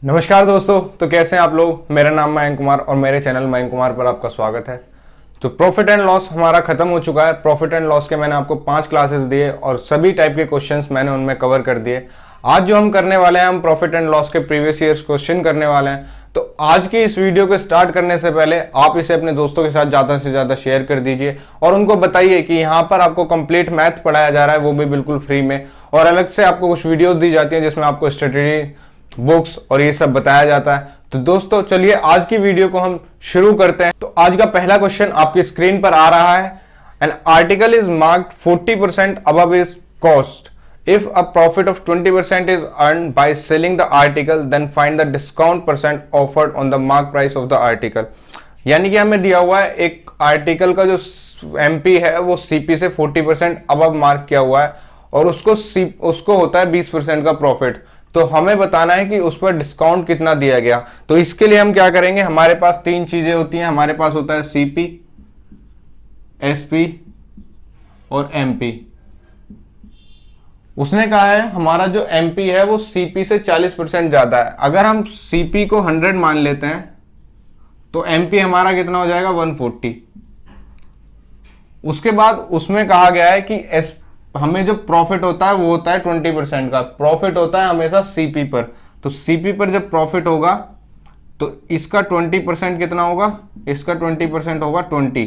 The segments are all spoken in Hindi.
नमस्कार दोस्तों, तो कैसे हैं आप लोग। मेरा नाम मयंक कुमार और मेरे चैनल मयंक कुमार पर आपका स्वागत है। तो प्रॉफिट एंड लॉस हमारा खत्म हो चुका है। प्रॉफिट एंड लॉस के मैंने आपको 5 क्लासेस दिए और सभी टाइप के क्वेश्चंस मैंने उनमें कवर कर दिए। आज जो हम करने वाले हैं, हम प्रॉफिट एंड लॉस के प्रीवियस ईयर्स क्वेश्चन करने वाले हैं। तो आज की इस वीडियो को स्टार्ट करने से पहले आप इसे अपने दोस्तों के साथ ज़्यादा से ज़्यादा शेयर कर दीजिए और उनको बताइए कि यहाँ पर आपको कंप्लीट मैथ पढ़ाया जा रहा है, वो भी बिल्कुल फ्री में। और अलग से आपको कुछ वीडियोस दी जाती हैं जिसमें आपको स्ट्रेटेजी, बुक्स और ये सब बताया जाता है। तो दोस्तों चलिए आज की वीडियो को हम शुरू करते हैं। तो आज का पहला क्वेश्चन आपकी स्क्रीन पर आ रहा है। An article is marked 40% above is cost. If a profit of 20% is earn by selling the article, then find the discount percent offered on the mark price of the article. यानी कि हमें दिया हुआ है एक आर्टिकल का जो एमपी है वो सीपी से 40% अबव मार्क किया हुआ है और उसको होता है 20% का प्रॉफिट। तो हमें बताना है कि उस पर डिस्काउंट कितना दिया गया। तो इसके लिए हम क्या करेंगे, हमारे पास 3 चीजें होती हैं। हमारे पास होता है सीपी, एसपी और एमपी। उसने कहा है हमारा जो एमपी है वो सीपी से 40% ज्यादा है। अगर हम सीपी को 100 मान लेते हैं तो एमपी हमारा कितना हो जाएगा, 140। उसके बाद उसमें कहा गया है कि हमें जो प्रॉफिट होता है वो होता है 20% का। प्रॉफिट होता है हमेशा सीपी पर। तो सीपी पर जब प्रॉफिट होगा तो इसका 20% कितना होगा, इसका 20% होगा 20।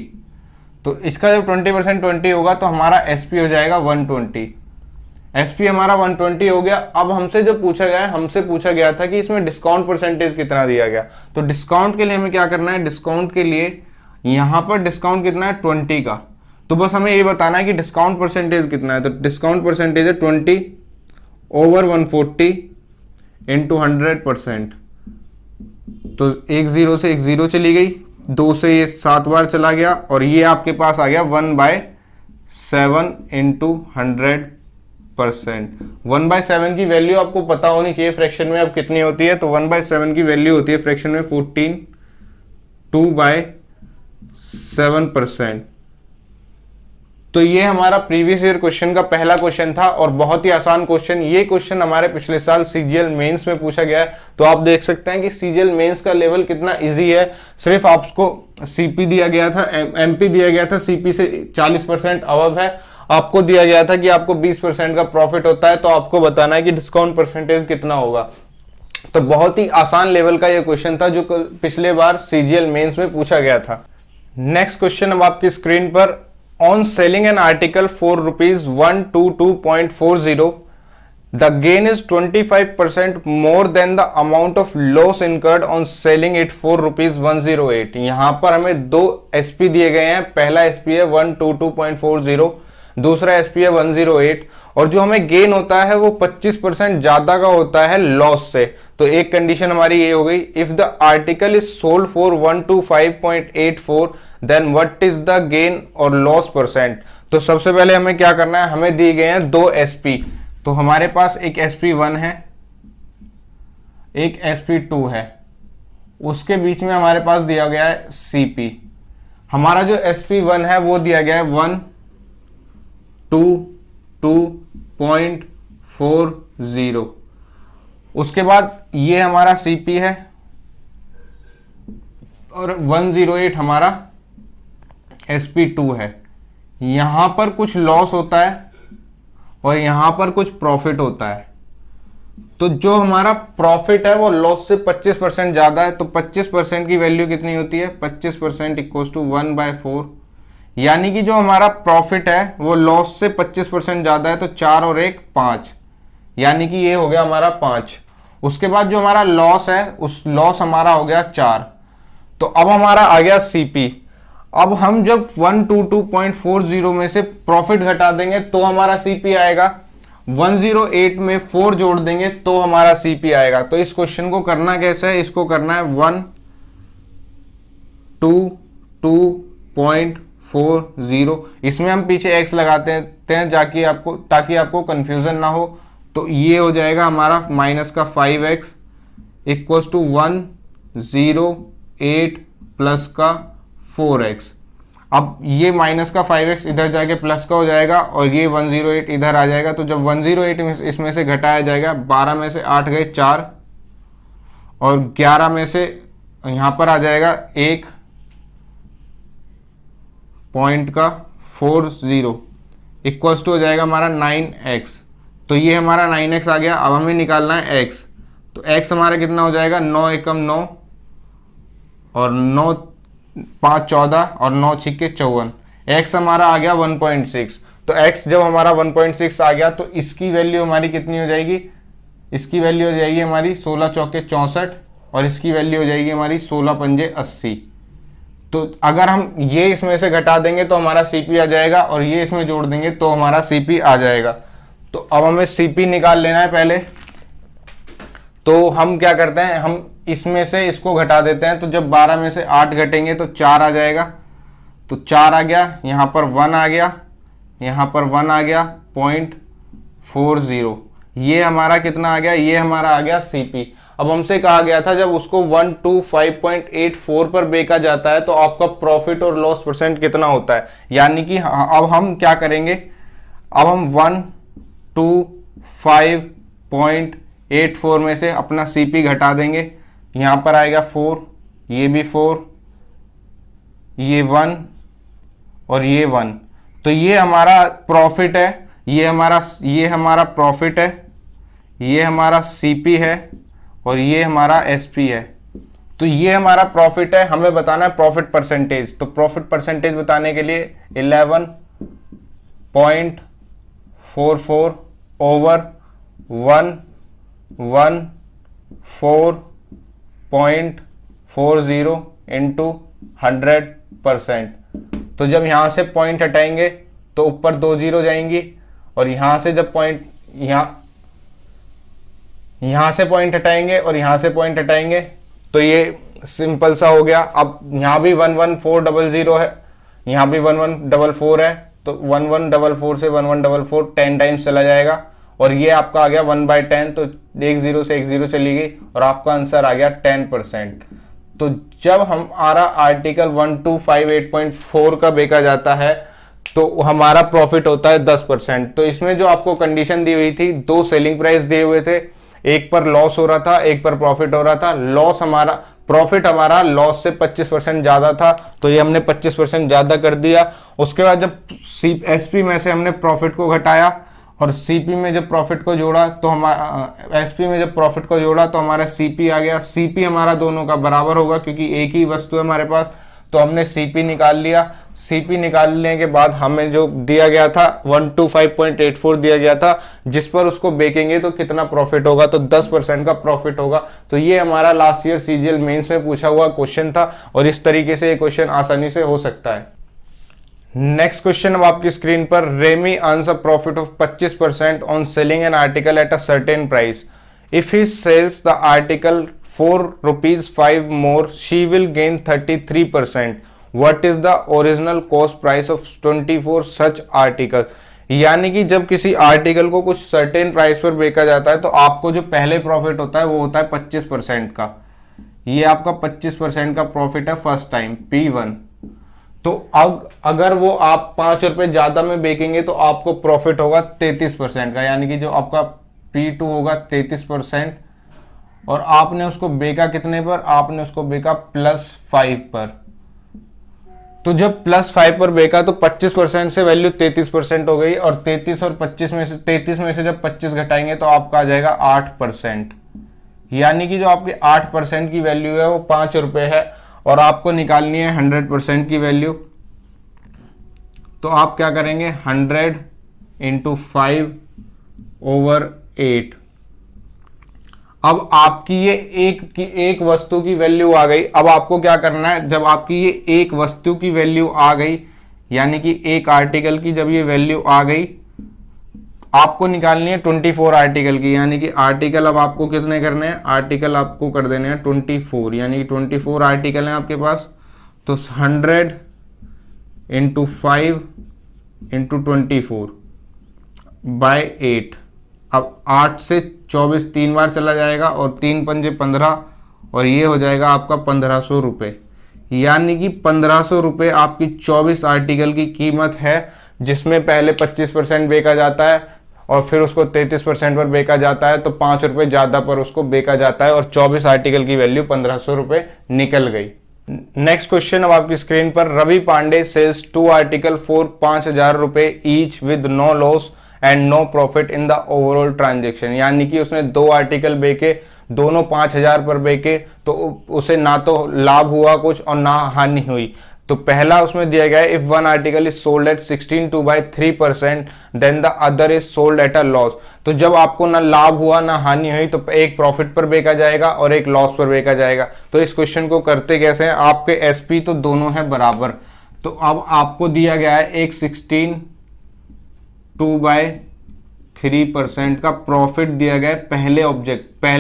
तो इसका जब 20% 20 होगा तो हमारा एसपी हो जाएगा 120। एसपी हमारा 120 हो गया। अब हमसे जो पूछा गया है, हमसे पूछा गया था कि इसमें डिस्काउंट परसेंटेज कितना दिया गया। तो डिस्काउंट के लिए हमें क्या करना है, डिस्काउंट के लिए यहां पर डिस्काउंट कितना है, 20 का। तो बस हमें ये बताना है कि डिस्काउंट परसेंटेज कितना है। तो डिस्काउंट परसेंटेज है 20 ओवर 140 इंटू 100%। तो एक जीरो से एक जीरो चली गई, 2 से ये 7 बार चला गया और ये आपके पास आ गया 1/7 इंटू 100%। 1/7 की वैल्यू आपको पता होनी चाहिए फ्रैक्शन में अब कितनी होती है। तो 1/7 की वैल्यू होती है फ्रैक्शन में 14, 2/7%। तो ये हमारा प्रीवियस ईयर क्वेश्चन का पहला क्वेश्चन था और बहुत ही आसान क्वेश्चन। ये क्वेश्चन हमारे पिछले साल सीजीएल मेंस में पूछा गया है। तो आप देख सकते हैं कि सीजीएल मेंस का लेवल कितना इजी है। सिर्फ आपको सीपी दिया गया था, एमपी दिया गया था, सीपी से 40% अबव है। आपको दिया गया था कि आपको 20% का प्रॉफिट होता है, तो आपको बताना है कि डिस्काउंट परसेंटेज कितना होगा। तो बहुत ही आसान लेवल का यह क्वेश्चन था जो पिछले बार सीजीएल मेंस में पूछा गया था। नेक्स्ट क्वेश्चन अब आपकी स्क्रीन पर। On selling an article for rupees 122.40, the gain is 25% more than the amount of loss incurred on selling it for rupees 108। यहां पर हमें 2 SP दिए गए हैं। पहला SP है 122.40, दूसरा SP है 108 और जो हमें गेन होता है वो 25% ज्यादा का होता है लॉस से। तो एक कंडीशन हमारी ये हो गई, if the article is sold for 125.84 then what is the gain और लॉस परसेंट। तो सबसे पहले हमें क्या करना है, हमें दिए गए हैं 2 SP। तो हमारे पास एक SP1 है, एक SP2 है, उसके बीच में हमारे पास दिया गया है CP। हमारा जो SP1 है वो दिया गया है 122.40। उसके बाद ये हमारा CP है और 108 हमारा SP2 है। यहां पर कुछ लॉस होता है और यहां पर कुछ प्रॉफिट होता है। तो जो हमारा प्रॉफिट है वो लॉस से 25% ज्यादा है। तो 25% की वैल्यू कितनी होती है, 25% इक्वल्स टू 1/4। यानी कि जो हमारा प्रॉफिट है वो लॉस से 25% ज्यादा है। तो 4 और 1 5, यानी कि ये हो गया हमारा 5। उसके बाद जो हमारा लॉस है उस लॉस हमारा हो गया 4। तो अब हमारा आ गया सीपी। अब हम जब 122.40 में से प्रॉफिट घटा देंगे तो हमारा सीपी आएगा। 108 में 4 जोड़ देंगे तो हमारा सीपी आएगा। तो इस क्वेश्चन को करना कैसे है, इसको करना है 122.40। इसमें हम पीछे x लगाते हैं ताकि आपको कंफ्यूजन ना हो। तो ये हो जाएगा हमारा माइनस का 5x इक्वल्स टू 108 प्लस का 4x। अब ये माइनस का 5x इधर जाके प्लस का हो जाएगा और ये 108 इधर आ जाएगा। तो जब 108 इसमें से घटाया जाएगा, 12 में से 8 गए 4 और 11 में से यहाँ पर आ जाएगा 1 पॉइंट का 40 इक्वल्स टू हो जाएगा हमारा 9x। तो ये हमारा 9x आ गया। अब हमें निकालना है x। तो x हमारा कितना हो जाएगा, 9 एकम 9 और 9 5 14 और 9 छिक्के 54। x हमारा आ गया 1.6। तो x जब हमारा 1.6 आ गया तो इसकी वैल्यू हमारी कितनी हो जाएगी, इसकी वैल्यू हो जाएगी हमारी 16 चौके 64 और इसकी वैल्यू हो जाएगी हमारी 16 पंजे 80। तो अगर हम ये इसमें से घटा देंगे तो हमारा CP आ जाएगा और ये इसमें जोड़ देंगे तो हमारा CP आ जाएगा। तो अब हमें CP निकाल लेना है पहले। तो हम क्या करते हैं, हम इसमें से इसको घटा देते हैं। तो जब 12 में से 8 घटेंगे तो 4 आ जाएगा। तो 4 आ गया, यहाँ पर 1 आ गया, यहाँ पर 1 आ गया 0.40। ये हमारा कितना आ गया, ये हमारा आ गया CP। अब हमसे कहा गया था जब उसको 125.84 पर बेचा जाता है तो आपका प्रॉफिट और लॉस परसेंट कितना होता है। यानी कि अब हम क्या करेंगे, अब हम 125.84 में से अपना CP घटा देंगे। यहाँ पर आएगा 4, ये भी 4, ये 1 और ये 1। तो ये हमारा प्रॉफिट है, ये हमारा प्रॉफिट है, ये हमारा CP है और ये हमारा SP है। तो ये हमारा प्रॉफिट है, हमें बताना है प्रॉफिट परसेंटेज। तो प्रॉफिट परसेंटेज बताने के लिए 11.44 ओवर 114.40 इंटू 100%। तो जब यहाँ से पॉइंट हटाएंगे तो ऊपर 2 जीरो जाएंगी और यहाँ से जब पॉइंट यहाँ से पॉइंट हटाएंगे और यहाँ से पॉइंट हटाएंगे तो ये सिंपल सा हो गया। अब यहाँ भी 11400 है, यहाँ भी 1144 है। तो 1144 से 1144 10 टाइम्स चला जाएगा और ये आपका आ गया 1/10। तो 1 0 से 1 0 चली गई और आपका आंसर आ गया 10%। तो जब हमारा आर्टिकल 1258.4 का बेचा जाता है तो हमारा प्रॉफिट होता है 10%। तो इसमें जो आपको कंडीशन दी हुई थी, 2 सेलिंग प्राइस दिए हुए थे, एक पर लॉस हो रहा था, एक पर प्रॉफिट हो रहा था। प्रॉफिट हमारा लॉस से 25% ज्यादा था तो ये हमने 25% ज्यादा कर दिया। उसके बाद जब SP में से हमने प्रॉफिट को घटाया और CP में जब प्रॉफिट को जोड़ा तो हमारा SP में जब प्रॉफिट को जोड़ा तो हमारा CP आ गया। CP हमारा दोनों का बराबर होगा क्योंकि एक ही वस्तु है हमारे पास। तो हमने CP निकाल लिया। CP निकालने के बाद हमें जो दिया गया था 125.84 दिया गया था, जिस पर उसको बेचेंगे तो कितना प्रॉफिट होगा, तो 10% का प्रॉफिट होगा। तो ये हमारा लास्ट ईयर CGL मेंस में पूछा हुआ क्वेश्चन था और इस तरीके से ये क्वेश्चन आसानी से हो सकता है। नेक्स्ट क्वेश्चन अब आपकी स्क्रीन पर, Remy earns a profit of 25% on selling an article at a certain price. If he sells the article ₹4.5 more, she will gain 33%. What is the original cost price of 24 such article? यानी कि जब किसी आर्टिकल को कुछ सर्टेन प्राइस पर बेचा जाता है तो आपको जो पहले प्रॉफिट होता है वो होता है 25% का। ये आपका 25% का प्रॉफिट है फर्स्ट टाइम P1। तो अब अगर वो आप 5 रुपए ज्यादा में बेचेंगे तो आपको प्रॉफिट होगा 33% का, यानी कि जो आपका P2 होगा 33% और आपने उसको बेचा कितने पर, आपने उसको बेचा +5 पर। तो जब +5 पर बेचा तो 25% से वैल्यू 33% हो गई और 33 और 25 में से 33 में से जब 25 घटाएंगे तो आपका आ जाएगा 8%। यानी कि जो आपकी 8% की वैल्यू है वो 5 रुपए है और आपको निकालनी है 100% की वैल्यू। तो आप क्या करेंगे, 100 × 5/8। अब आपकी ये एक वस्तु की वैल्यू आ गई। अब आपको क्या करना है, जब आपकी ये एक वस्तु की वैल्यू आ गई, यानी कि एक आर्टिकल की जब ये वैल्यू आ गई, आपको निकालनी है 24 आर्टिकल की। यानी कि आर्टिकल अब आपको कितने करने हैं, आर्टिकल आपको कर देने हैं 24, यानी कि 24 आर्टिकल हैं आपके पास। तो 100 × 5 × 24/8। अब 8 से 24 3 बार चला जाएगा और 3 पंजे 15 और ये हो जाएगा आपका 1500 रुपये। यानी कि 1500 रुपये आपकी 24 आर्टिकल की कीमत है, जिसमें पहले 25% बेचा जाता है और फिर उसको 33% पर बेचा जाता है, तो 5 रुपए ज्यादा पर उसको बेचा जाता है और 24 आर्टिकल की वैल्यू 1500 रुपए निकल गई। नेक्स्ट क्वेश्चन अब आपकी स्क्रीन पर, Ravi Pandey sells 2 article for 5000 रुपए each with no loss and no profit in the overall transaction. यानी कि उसने 2 आर्टिकल बेचे, दोनों 5000 पर बेचे, तो उसे ना तो लाभ हुआ कुछ और ना हानि हुई। तो पहला उसमें दिया गया है, if one article is sold at 16/3% then the other is sold at a loss. तो जब आपको ना लाभ हुआ ना हानि हुई, तो एक प्रॉफिट पर बेचा जाएगा और एक लॉस पर बेचा जाएगा। तो इस क्वेश्चन को करते कैसे हैं, आपके एसपी तो दोनों है बराबर, तो अब आपको दिया गया है एक 16/3% का प्रॉफिट दिया गया है पहले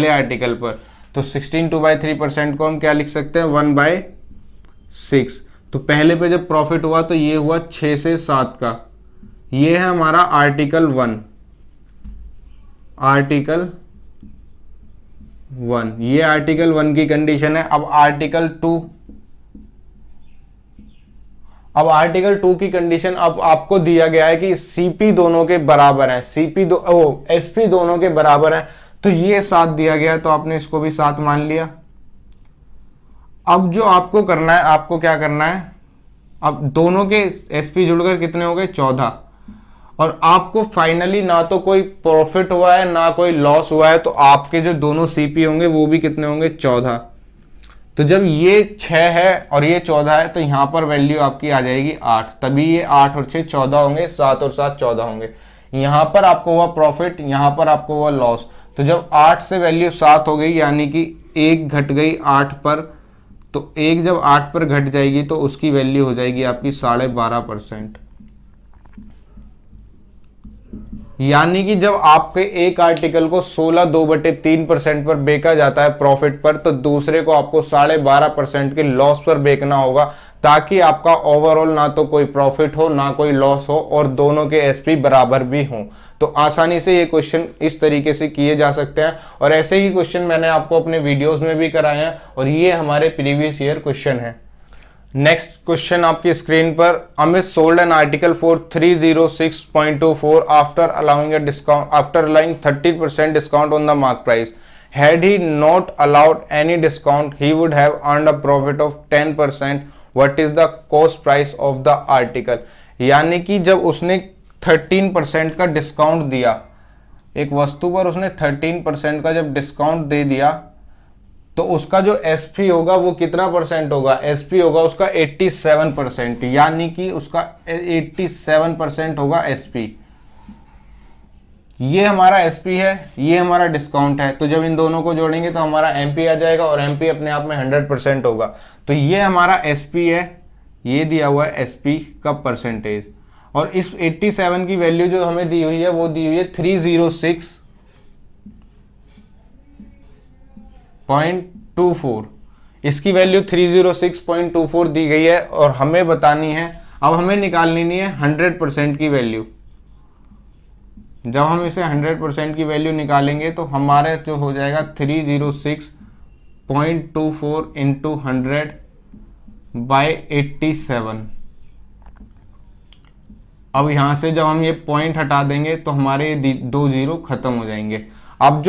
आर्टिकल पर। तो 16/3% को हम क्या लिख सकते हैं, 1/6। तो पहले पे जब प्रॉफिट हुआ तो ये हुआ 6 से 7 का, ये है हमारा आर्टिकल 1, ये आर्टिकल 1 की कंडीशन है। अब आर्टिकल 2 की कंडीशन, अब आपको दिया गया है कि सीपी दोनों के बराबर है, एसपी दोनों के बराबर है, तो ये 7 दिया गया है, तो आपने इसको भी 7 मान लिया। अब जो आपको करना है, आपको क्या करना है, अब दोनों के एसपी जुड़कर कितने हो गए, 14, और आपको फाइनली ना तो कोई प्रॉफिट हुआ है ना कोई लॉस हुआ है, तो आपके जो दोनों सीपी होंगे वो भी कितने होंगे, 14। तो जब ये 6 है और ये 14 है, तो यहां पर वैल्यू आपकी आ जाएगी 8, तभी ये 8 और 6 14 होंगे, 7 और 7 14 होंगे। यहां पर आपको हुआ प्रॉफिट, यहां पर आपको हुआ लॉस। तो जब 8 से वैल्यू 7 हो गई, यानी कि 1 घट गई 8 पर, तो 1 जब 8 पर घट जाएगी तो उसकी वैल्यू हो जाएगी आपकी 12.5%। यानी कि जब आपके एक आर्टिकल को 16/2/3% पर बेचा जाता है प्रॉफिट पर, तो दूसरे को आपको 12.5% के लॉस पर बेचना होगा, ताकि आपका ओवरऑल ना तो कोई प्रॉफिट हो ना कोई लॉस हो और दोनों के एसपी बराबर भी हों। तो आसानी से ये क्वेश्चन इस तरीके से किए जा सकते हैं, और ऐसे ही क्वेश्चन मैंने आपको अपने वीडियोस में भी कराए हैं, और ये हमारे प्रीवियस ईयर क्वेश्चन है। नेक्स्ट क्वेश्चन आपकी स्क्रीन पर, Amit sold an article for 306.24 after allowing 30% discount on the mark price. Had he not allowed any discount, he would have earned a profit of 10%. What is the cost price of the article? यानी कि जब उसने 13% का डिस्काउंट दिया, एक वस्तु पर उसने 13% का जब डिस्काउंट दे दिया, तो उसका जो एसपी होगा वो कितना परसेंट होगा, एसपी होगा उसका 87%, यानी कि उसका 87% होगा एसपी। ये हमारा एसपी है, ये हमारा डिस्काउंट है, तो जब इन दोनों को जोड़ेंगे तो हमारा एमपी आ जाएगा, और एमपी अपने आप में 100% होगा। तो ये हमारा एसपी है, ये दिया हुआ है एसपी का परसेंटेज, और इस 87 की वैल्यू जो हमें दी हुई है वो दी हुई है 306.24, इसकी वैल्यू 306.24 दी गई है, और हमें बतानी है, अब हमें निकालनी है 100% की वैल्यू। जब हम इसे 100% की वैल्यू निकालेंगे तो हमारे जो हो जाएगा 306.24 इंटू 100/87। अब यहां से जब हम ये पॉइंट हटा देंगे तो हमारे ये 2 जीरो खत्म हो जाएंगे। अब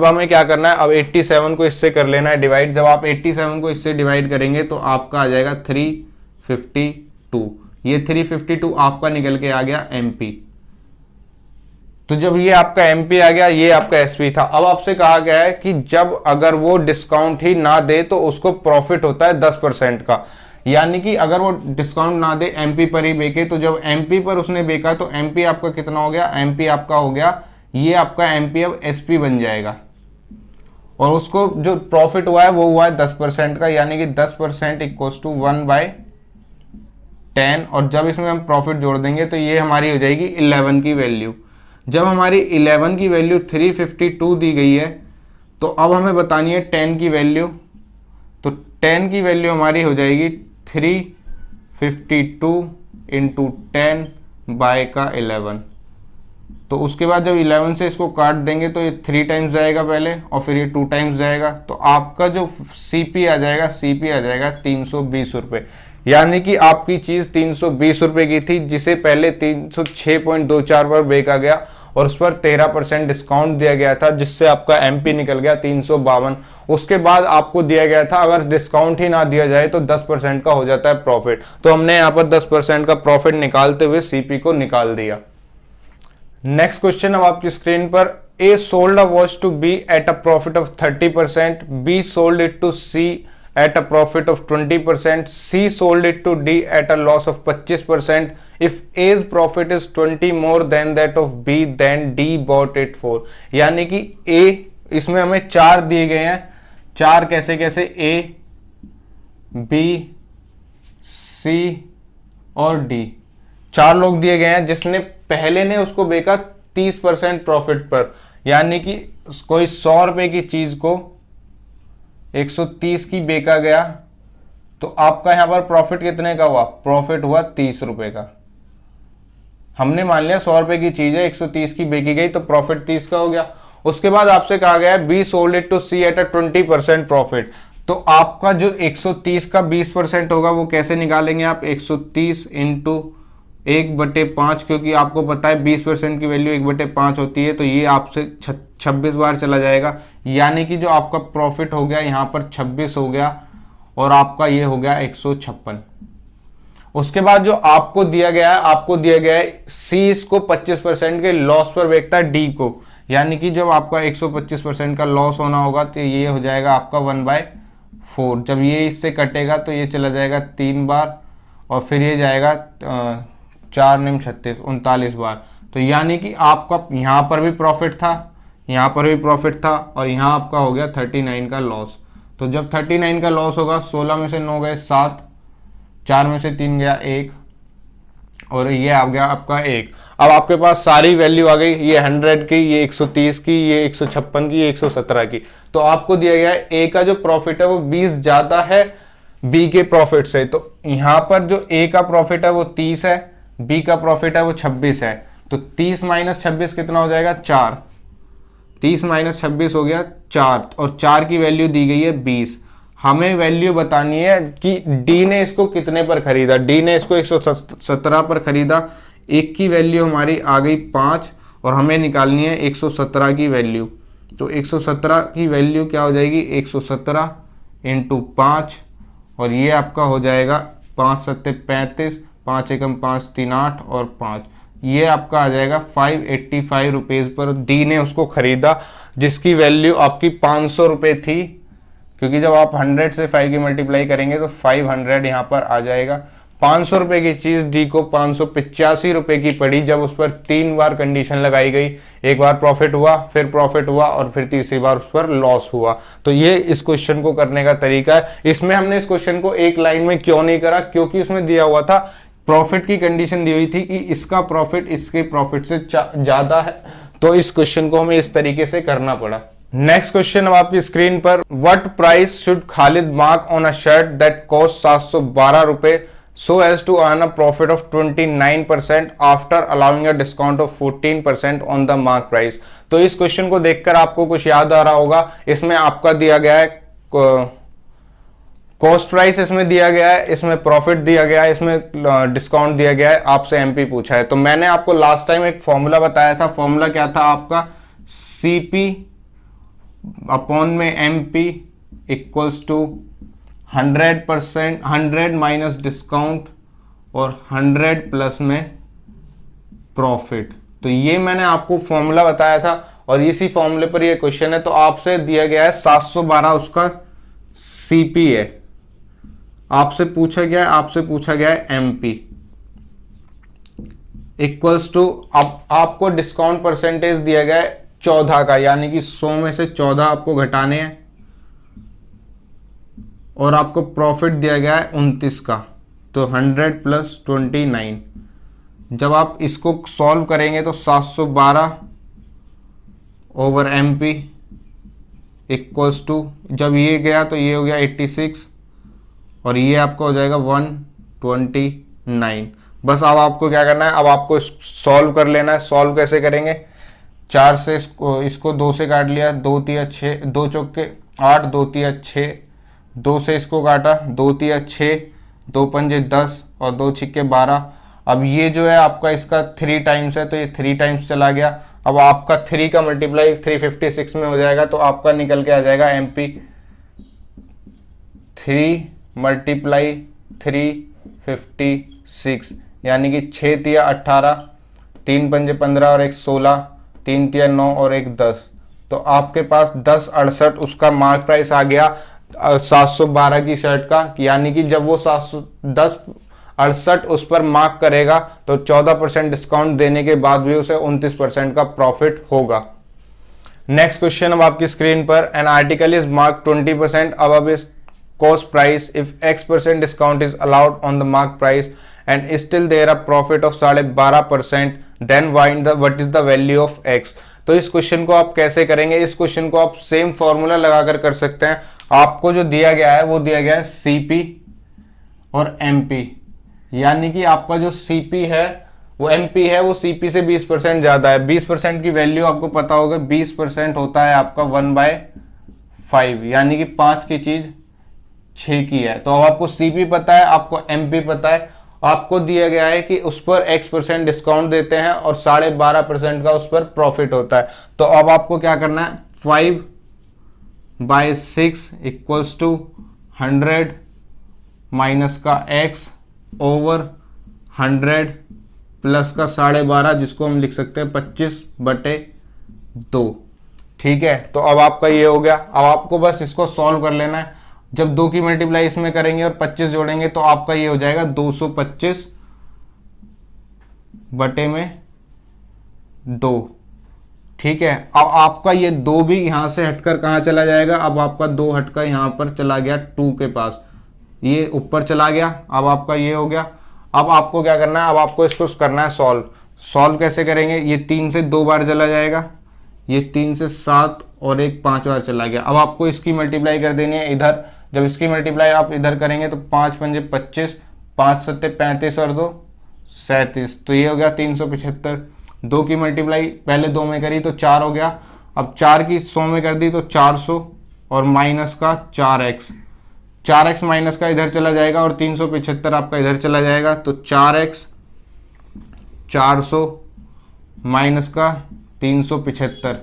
हमें क्या करना है, अब 87 को इससे कर लेना है डिवाइड। जब आप 87 को इससे डिवाइड करेंगे तो आपका आ जाएगा 352। ये 352 आपका निकल के आ गया एमपी। तो जब ये आपका एमपी आ गया, ये आपका एसपी था। अब आपसे कहा गया है कि जब अगर वो डिस्काउंट ही ना दे तो उसको प्रॉफिट होता है 10% का, यानी कि अगर वो डिस्काउंट ना दे एमपी पर ही बेचे, तो जब एमपी पर उसने बेचा तो एमपी आपका कितना हो गया, एमपी आपका हो गया, ये आपका एमपी अब एसपी बन जाएगा, और उसको जो प्रॉफिट हुआ है वो हुआ है 10% का, यानी कि 10% इक्वल्स टू 1/10। और जब इसमें हम प्रॉफिट जोड़ देंगे तो ये हमारी हो जाएगी 11 की वैल्यू। जब हमारी 11 की वैल्यू 352 दी गई है, तो अब हमें बतानी है 10 की वैल्यू। तो 10 की वैल्यू हमारी हो जाएगी 352 इंटू 10/11। तो उसके बाद जब 11 से इसको काट देंगे तो ये 3 टाइम्स जाएगा पहले, और फिर ये 2 टाइम्स जाएगा, तो आपका जो सीपी आ जाएगा 320 रुपये। यानी कि आपकी चीज 320 रुपये की थी, जिसे पहले 306.24 पर बेचा गया, और उस पर 13% डिस्काउंट दिया गया था, जिससे आपका एमपी निकल गया 352। उसके बाद आपको दिया गया था अगर डिस्काउंट ही ना दिया जाए तो 10% का हो जाता है प्रॉफिट, तो हमने यहाँ पर 10% का प्रॉफिट निकालते हुए सीपी को निकाल दिया। नेक्स्ट क्वेश्चन अब आपकी स्क्रीन पर, A sold a watch to B at a profit of 30%, B sold it to C at a profit of 20%, C sold it to D at a loss of 25%. If A's profit is 20 more than that of B, then D bought it for। यानी कि A, इसमें हमें 4 दिए गए हैं, 4 कैसे कैसे, A, B, C और D, 4 लोग दिए गए हैं, जिसने पहले ने उसको बेचा 30% प्रॉफिट पर, यानी कि कोई 100 रुपए की चीज को 130 की बेचा गया, तो आपका यहां पर प्रॉफिट कितने का हुआ, प्रॉफिट हुआ 30 रुपए का। हमने मान लिया 100 रुपए की चीज है, 130 की बेची गई, तो प्रॉफिट 30 का हो गया। उसके बाद आपसे कहा गया है B sold it to C at a 20% profit, तो आपका जो 130 का 20% होगा वो कैसे निकालेंगे आप, 130 इंटू 1/5, क्योंकि आपको पता है 20% की वैल्यू 1/5 होती है, तो ये आपसे 26 बार चला जाएगा, यानी कि जो आपका प्रॉफिट हो गया यहाँ पर 26 हो गया, और आपका ये हो गया 156। उसके बाद जो आपको दिया गया है, आपको दिया गया है सी इसको 25% के लॉस पर बेचता है डी को, यानी कि जब आपका 125% का लॉस होना होगा तो ये हो जाएगा आपका 1/4। जब ये इससे कटेगा तो ये चला जाएगा 3 बार, और फिर ये जाएगा 4 9 36 39 बार। तो यानी कि आपका यहाँ पर भी प्रॉफिट था, यहाँ पर भी प्रॉफिट था, और यहाँ आपका हो गया 39 का लॉस। तो जब 39 का लॉस होगा, 16 में से 9 गए 7, 4 में से 3 गया 1, और ये आ गया आपका 1। अब आपके पास सारी वैल्यू आ गई, ये 100 की, ये 130 की, ये 156 की, ये 117 की। तो आपको दिया गया है ए का जो प्रॉफिट है वो 20 ज्यादा है बी के प्रॉफिट से, तो यहाँ पर जो ए का प्रॉफिट है वो 30 है, बी का प्रॉफिट है वो 26 है, तो 30 माइनस 26 कितना हो जाएगा, 4। 30 माइनस 26 हो गया 4, और 4 की वैल्यू दी गई है 20। हमें वैल्यू बतानी है कि डी ने इसको कितने पर खरीदा। डी ने इसको 117 पर खरीदा, एक की वैल्यू हमारी आ गई 5, और हमें निकालनी है 117 की वैल्यू। तो 117 की वैल्यू क्या हो जाएगी, 117 इंटू 5, और ये आपका हो जाएगा 5 7 35, 5 एकम 5 3 8 और 5, ये आपका आ जाएगा 585 रुपीज़ पर डी ने उसको खरीदा, जिसकी वैल्यू आपकी 500 रुपये थी, क्योंकि जब आप 100 से 5 की मल्टीप्लाई करेंगे तो 500 यहाँ पर आ जाएगा। 500 रुपये की चीज़ डी को 585 रुपये की पड़ी, जब उस पर 3 बार कंडीशन लगाई गई, एक बार प्रॉफिट हुआ, फिर प्रॉफिट हुआ, और फिर तीसरी बार उस पर लॉस हुआ। तो ये इस क्वेश्चन को करने का तरीका है। इसमें हमने इस क्वेश्चन को एक लाइन में क्यों नहीं करा, क्योंकि उसमें दिया हुआ था, प्रॉफिट की कंडीशन दी हुई थी कि इसका प्रॉफिट इसके प्रॉफिट से ज्यादा है, तो इस क्वेश्चन को हमें इस तरीके से करना पड़ा। नेक्स्ट क्वेश्चन अब आपकी स्क्रीन पर, what price should Khalid mark on a shirt that cost 712 रुपए so as to earn a profit of 29% after allowing a discount of 14% on the mark price. तो इस क्वेश्चन को देखकर आपको कुछ याद आ रहा होगा, इसमें आपका दिया गया है कॉस्ट प्राइस, इसमें दिया गया है, इसमें प्रॉफिट दिया गया है, इसमें डिस्काउंट दिया गया है, आपसे एमपी पूछा है। तो मैंने आपको लास्ट टाइम एक फॉर्मूला बताया था, फॉर्मूला क्या था आपका, सीपी अपॉन में MP equals to 100% 100 minus discount और 100 प्लस में प्रॉफिट। तो ये मैंने आपको फॉर्मूला बताया था, और इसी फॉर्मूले पर ये क्वेश्चन है। तो आपसे दिया गया है 712 उसका सीपी है, आपसे पूछा गया है एमपी इक्वल्स टू, अब आपको डिस्काउंट परसेंटेज दिया गया है 14 का, यानी कि 100 में से 14 आपको घटाने हैं, और आपको प्रॉफिट दिया गया है 29 का, तो 100 प्लस 29। जब आप इसको सॉल्व करेंगे तो 712 ओवर एमपी इक्वल्स टू, जब ये गया तो ये हो गया 86, और ये आपका हो जाएगा 129। बस अब आपको क्या करना है, अब आपको सॉल्व कर लेना है। सॉल्व कैसे करेंगे, 4 से इसको 2 से काट लिया, 2 तिया 6, 2 चौके 8, 2 तिया 6, 2 से इसको काटा, 2 तिया 6, 2 पंजे 10 और 2 छिक्के 12। अब ये जो है आपका इसका 3 टाइम्स है, तो ये 3 टाइम्स चला गया, अब आपका 3 का मल्टीप्लाई 356 में हो जाएगा, तो आपका निकल के आ जाएगा MP 3 मल्टीप्लाई 356, यानी कि 6 तिया 18, 3 पंजे 15 और 1 16, 3 तिया 9 और 1 10। तो आपके पास 1068 उसका मार्क प्राइस आ गया 712 की शर्ट का, यानी कि जब वो 1068 उस पर मार्क करेगा तो 14% डिस्काउंट देने के बाद भी उसे 29% का प्रॉफिट होगा। नेक्स्ट क्वेश्चन अब आपकी स्क्रीन पर, an article is mark 20% above is cost price if X% discount is allowed on the mark price and still there a profit of 12.5%, then find what is the value of X। तो इस क्वेश्चन को आप कैसे करेंगे? इस क्वेश्चन को आप सेम फॉर्मूला लगाकर कर सकते हैं। आपको जो दिया गया है वो दिया गया है CP और MP, यानी कि आपका जो CP है वो MP है वो CP से 20% ज्यादा है। 20% की वैल्यू आपको पता होगा, 20% होता है आपका 1/5, यानी कि 5 की चीज 6 की है। तो अब आपको CP पता है, आपको MP पता है, आपको दिया गया है कि उस पर X% डिस्काउंट देते हैं और 12.5% का उस पर प्रॉफिट होता है। तो अब आपको क्या करना है, 5/6 इक्वल्स टू 100 माइनस का X ओवर 100 प्लस का 12.5, जिसको हम लिख सकते हैं 25/2। ठीक है, तो अब आपका ये हो गया। अब आपको बस इसको सॉल्व कर लेना है। जब 2 की मल्टीप्लाई इसमें करेंगे और 25 जोड़ेंगे तो आपका ये हो जाएगा 225/2। ठीक है, अब आपका ये 2 भी यहां से हटकर कहां चला जाएगा? अब आपका 2 हटकर यहां पर चला गया 2 के पास, ये ऊपर चला गया। अब आपका ये हो गया। अब आपको क्या करना है, अब आपको इसको करना है सॉल्व। सॉल्व कैसे करेंगे? ये 3 से 2 बार चला जाएगा, ये 3 से 7 और एक 5 बार चला गया। अब आपको इसकी मल्टीप्लाई कर देनी है इधर। जब इसकी मल्टीप्लाई आप इधर करेंगे तो 5 पंजे 25, 5 सत्ते 35 और 2 37, तो ये हो गया 375। 2 की मल्टीप्लाई पहले 2 में करी तो 4 हो गया। अब 4 की 100 में कर दी तो 400 और माइनस का 4x माइनस का इधर चला जाएगा और 375 आपका इधर चला जाएगा। तो 4x 400 माइनस का 375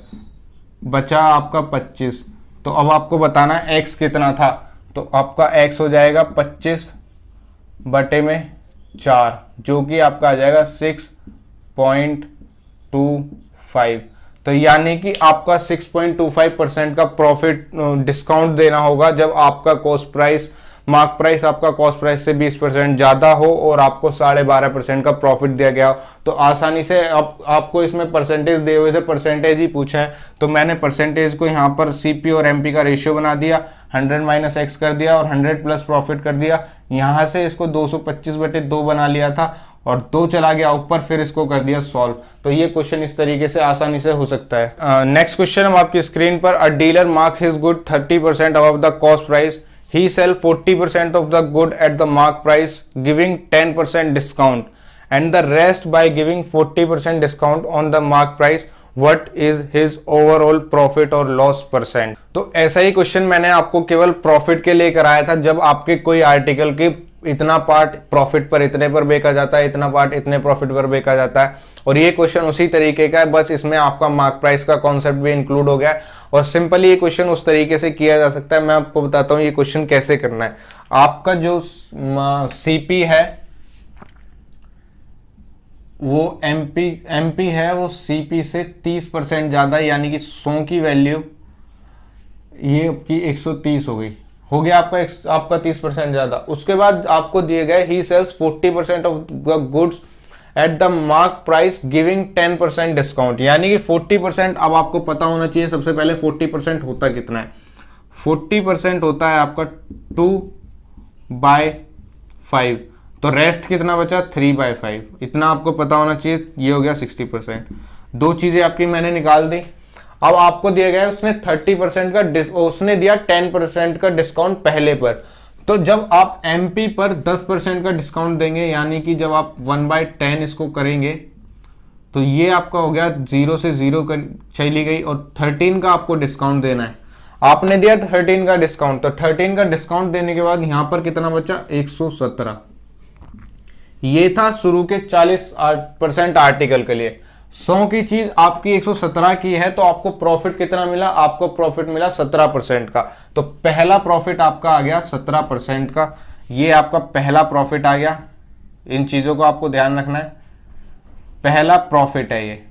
बचा आपका 25। तो अब आपको बताना है x कितना था। तो आपका x हो जाएगा 25/4, जो कि आपका आ जाएगा 6.25। तो यानी कि आपका 6.25% का प्रॉफिट डिस्काउंट देना होगा जब आपका कॉस्ट प्राइस, मार्क प्राइस आपका कॉस्ट प्राइस से 20% ज्यादा हो और आपको 12.5% का प्रॉफिट दिया गया हो। तो आसानी से आपको इसमें परसेंटेज दिए हुए थे, परसेंटेज ही पूछे हैं, तो मैंने परसेंटेज को यहाँ पर CP और MP का रेशियो बना दिया, 100 माइनस X कर दिया और 100 प्लस प्रॉफिट कर दिया। यहाँ से इसको 225/2 बना लिया था और 2 चला गया ऊपर, फिर इसको कर दिया सॉल्व। तो ये क्वेश्चन इस तरीके से आसानी से हो सकता है। नेक्स्ट क्वेश्चन हम आपकी स्क्रीन पर, अ dealer mark his good 30% above the cost price, he sell 40% of the good at the mark price giving 10% discount and the rest by giving 40% discount on the mark price, what is his overall profit or loss percent। तो ऐसा ही क्वेश्चन मैंने आपको केवल प्रॉफिट के लिए कराया था। जब आपके कोई आर्टिकल के इतना पार्ट प्रॉफिट पर इतने पर बेचा जाता है, इतना पार्ट इतने प्रॉफिट पर बेचा जाता है, और ये क्वेश्चन उसी तरीके का है, बस इसमें आपका मार्क प्राइस का कॉन्सेप्ट भी इंक्लूड हो गया है और सिंपली ये क्वेश्चन उस तरीके से किया जा सकता है। मैं आपको बताता हूँ ये क्वेश्चन कैसे करना है। आपका जो CP है वो MP है वो CP से 30% ज्यादा, यानी कि 100 की वैल्यू ये आपकी 130 हो गया आपका 30% ज्यादा। उसके बाद आपको दिए गए ही sells 40% of the goods at the mark price giving 10% discount, यानी कि 40%। अब आपको पता होना चाहिए सबसे पहले 40% होता कितना है। 40% होता है आपका 2/5, तो रेस्ट कितना बचा 3/5, इतना आपको पता होना चाहिए। ये हो गया 60%। 2 चीजें आपकी मैंने निकाल दी। अब आपको दिया गया उसने 30% का उसने दिया 10% का डिस्काउंट पहले पर। तो जब आप MP पर 10% का डिस्काउंट देंगे, यानी कि जब आप 1/10 इसको करेंगे तो ये आपका हो गया 0 से 0 चली गई और 13 का आपको डिस्काउंट देना है। आपने दिया 13 का डिस्काउंट, तो 13 का डिस्काउंट देने के बाद यहां पर कितना बचा 117। ये था शुरू के 40% आर्टिकल के लिए। 100 की चीज आपकी 117 की है, तो आपको प्रॉफिट कितना मिला? आपको प्रॉफिट मिला 17% का। तो पहला प्रॉफिट आपका आ गया 17% का, ये आपका पहला प्रॉफिट आ गया। इन चीजों को आपको ध्यान रखना है, पहला प्रॉफिट है ये।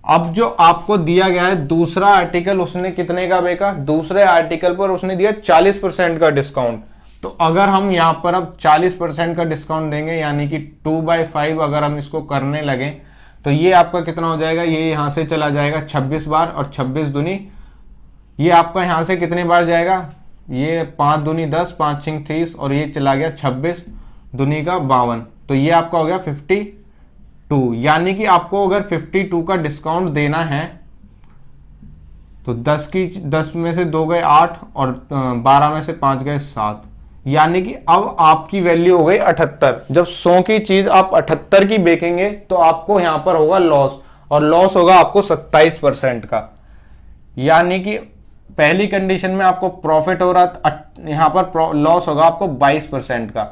अब जो आपको दिया गया है दूसरा आर्टिकल, उसने कितने का बेचा? दूसरे आर्टिकल पर उसने दिया 40% का डिस्काउंट। तो अगर हम यहां पर अब 40% का डिस्काउंट देंगे, यानी कि 2/5 अगर हम इसको करने लगे, तो ये आपका कितना हो जाएगा? ये यहां से चला जाएगा 26 बार, और 26 दूनी, ये आपका यहां से कितने बार जाएगा? ये 5 दूनी 10, 5 6 30, और ये चला गया 26 दूनी का 52, तो ये आपका हो गया 52। यानी कि आपको अगर 52 का डिस्काउंट देना है तो 10 में से 2 गए 8, और 12 में से 5 गए 7, यानी कि अब आपकी वैल्यू हो गई 78। जब 100 की चीज आप 78 की बेचेंगे तो आपको यहां पर होगा लॉस, और लॉस होगा आपको 27% का। यानी कि पहली कंडीशन में आपको प्रॉफिट हो रहा था, यहां पर लॉस होगा आपको 22% का।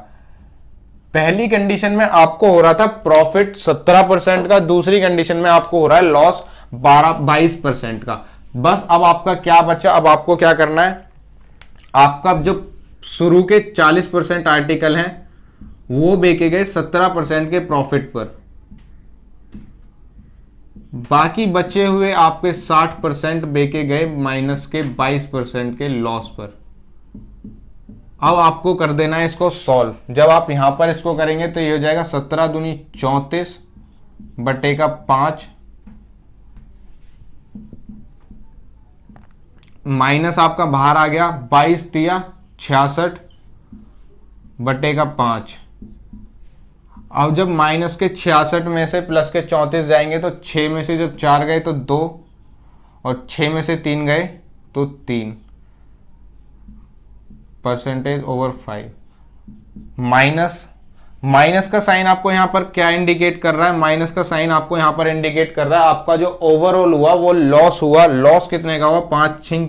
पहली कंडीशन में आपको हो रहा था प्रॉफिट 17% का, दूसरी कंडीशन में आपको हो रहा है लॉस 22% का। बस अब आपका क्या बचा? अब आपको क्या करना है, आपका जो शुरू के 40% आर्टिकल हैं वो बेचे गए 17% के प्रॉफिट पर, बाकी बचे हुए आपके 60% बेचे गए माइनस के 22% के लॉस पर। अब आपको कर देना है इसको सॉल्व। जब आप यहां पर इसको करेंगे तो ये हो जाएगा 17 दूनी 34 बटे का 5, माइनस आपका बाहर आ गया 22 दिया 66 बटे का 5। अब जब माइनस के 66 में से प्लस के 34 जाएंगे तो 6 में से जब 4 गए तो 2, और 6 में से 3 गए तो 3, परसेंटेज ओवर 5। माइनस का साइन आपको यहां पर क्या इंडिकेट कर रहा है? माइनस का साइन आपको यहां पर इंडिकेट कर रहा है आपका जो ओवरऑल हुआ वो लॉस हुआ। लॉस कितने का हुआ? 5 6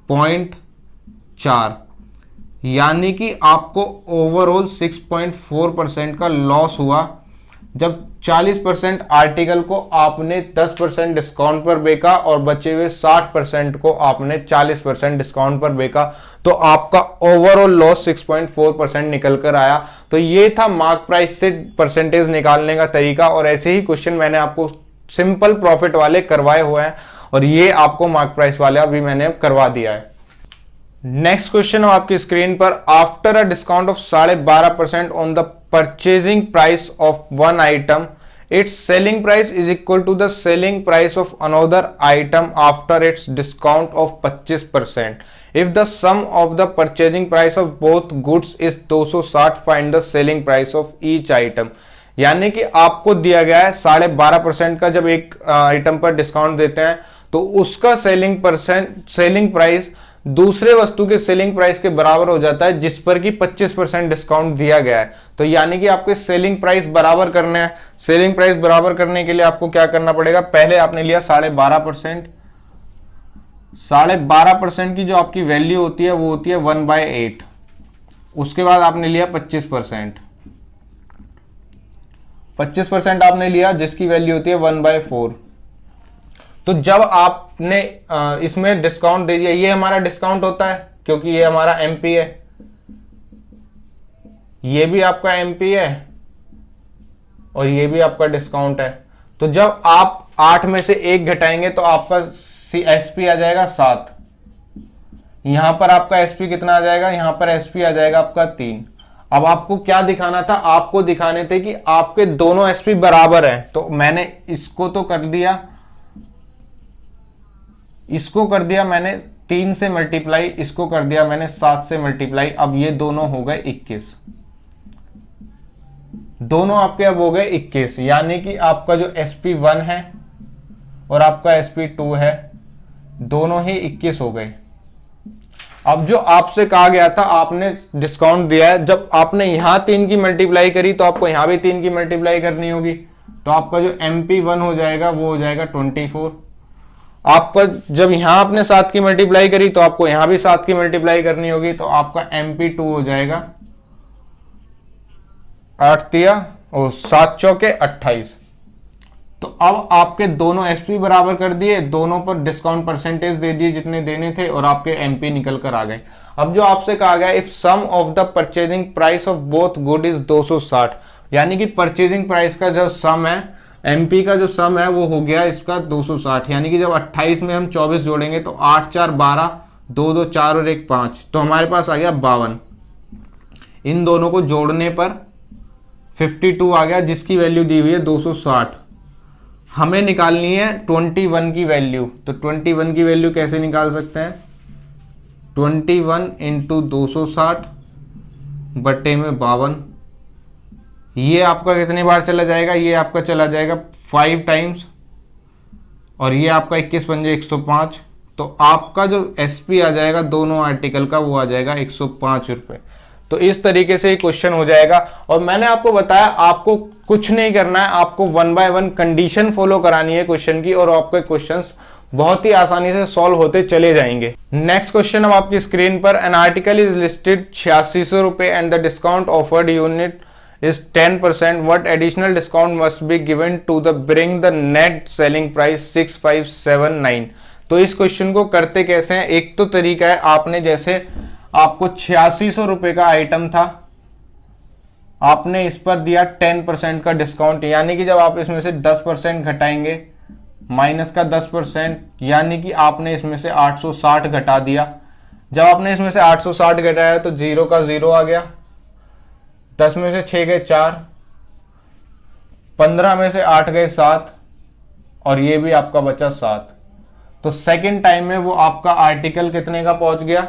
30.4, यानी कि आपको ओवरऑल 6.4% का लॉस हुआ। जब 40% आर्टिकल को आपने 10% डिस्काउंट पर बेचा और बचे हुए 60% को आपने 40% डिस्काउंट पर बेचा, तो आपका ओवरऑल लॉस 6.4% निकल कर आया। तो ये था मार्क प्राइस से परसेंटेज निकालने का तरीका, और ऐसे ही क्वेश्चन मैंने आपको सिंपल प्रॉफिट वाले करवाए हुए हैं, और ये आपको मार्क प्राइस वाले अभी मैंने करवा दिया है। नेक्स्ट क्वेश्चन आपकी स्क्रीन पर, after a discount of 12.5% on the purchasing price of one item, its selling price is equal to the selling price of another item after its discount of 25%। If the sum of the purchasing price of both goods is 260, find the selling price of each item. यानी कि आपको दिया गया है 12.5% का, जब एक आइटम पर डिस्काउंट देते हैं तो उसका सेलिंग प्राइस दूसरे वस्तु के सेलिंग प्राइस के बराबर हो जाता है जिस पर कि 25% डिस्काउंट दिया गया है। तो यानी कि आपके सेलिंग प्राइस बराबर करने हैं। सेलिंग प्राइस बराबर करने के लिए आपको क्या करना पड़ेगा? पहले आपने लिया 12.5%, 12.5% की जो आपकी वैल्यू होती है वो होती है 1/8। उसके बाद आपने लिया 25%, 25% आपने लिया जिसकी वैल्यू होती है 1/4। तो जब आपने इसमें डिस्काउंट दे दिया, ये हमारा डिस्काउंट होता है क्योंकि ये हमारा एमपी है, ये भी आपका एमपी है और ये भी आपका डिस्काउंट है। तो जब आप 8 में से 1 घटाएंगे तो आपका एसपी आ जाएगा 7। यहां पर आपका एसपी कितना आ जाएगा? यहां पर एसपी आ जाएगा आपका 3। अब आपको क्या दिखाना था? आपको दिखाने थे कि आपके दोनों एसपी बराबर हैं। तो मैंने इसको तो कर दिया, इसको कर दिया मैंने 3 से मल्टीप्लाई, इसको कर दिया मैंने 7 से मल्टीप्लाई। अब ये दोनों हो गए 21, दोनों आपके अब हो गए 21। यानी कि आपका जो SP1 है और आपका SP2 है, दोनों ही 21 हो गए। अब जो आपसे कहा गया था, आपने डिस्काउंट दिया है, जब आपने यहां 3 की मल्टीप्लाई करी तो आपको यहां भी 3 की मल्टीप्लाई करनी होगी। तो आपका जो MP1 हो जाएगा वो हो जाएगा 24। आपका जब यहां आपने 7 की मल्टीप्लाई करी तो आपको यहां भी 7 की मल्टीप्लाई करनी होगी। तो आपका MP2 हो जाएगा 8 तिया और 7 चौके 28। तो अब आपके दोनों एसपी बराबर कर दिए, दोनों पर डिस्काउंट परसेंटेज दे दिए जितने देने थे, और आपके एमपी निकल कर आ गए। अब जो आपसे कहा गया if sum of the purchasing price of both good is 260, यानी कि परचेजिंग प्राइस का जो सम है, एमपी का जो सम है वो हो गया इसका 260, यानी कि जब 28 में हम 24 जोड़ेंगे तो 8 4 12, 2 2 4 और 1 5, तो हमारे पास आ गया 52। इन दोनों को जोड़ने पर 52 आ गया, जिसकी वैल्यू दी हुई है 260। हमें निकालनी है 21 की वैल्यू, तो 21 की वैल्यू कैसे निकाल सकते हैं? 21 इंटू 260 बट्टे में 52, ये आपका कितने बार चला जाएगा? ये आपका चला जाएगा 5 टाइम्स, और ये आपका 21 पंजे 105, तो आपका जो एसपी आ जाएगा दोनों आर्टिकल का वो आ जाएगा 105 रुपए। तो इस तरीके से क्वेश्चन हो जाएगा। और मैंने आपको बताया आपको कुछ नहीं करना है, आपको 1 बाय 1 कंडीशन फॉलो करानी है क्वेश्चन की, और आपके क्वेश्चंस बहुत ही आसानी से सॉल्व होते चले जाएंगे। नेक्स्ट क्वेश्चन अब आपकी स्क्रीन पर, एन आर्टिकल इज लिस्टेड 8600 रुपए and the discount offered unit is 10%. What additional discount must be given to the bring the net selling price 6579? तो इस क्वेश्चन को करते कैसे हैं? एक तो तरीका है, आपने जैसे आपको 8600 रुपए का आइटम था, आपने इस पर दिया 10% का डिस्काउंट, यानी कि जब आप इसमें से 10% घटाएंगे, माइनस का 10%, यानी कि आपने इसमें से 860 घटा दिया। जब आपने इसमें से 860 घटाया तो 0 का 0 आ गया, 10 में से 6 गए 4, 15 में से 8 गए 7, और ये भी आपका बचा 7। तो सेकंड टाइम में वो आपका आर्टिकल कितने का पहुंच गया?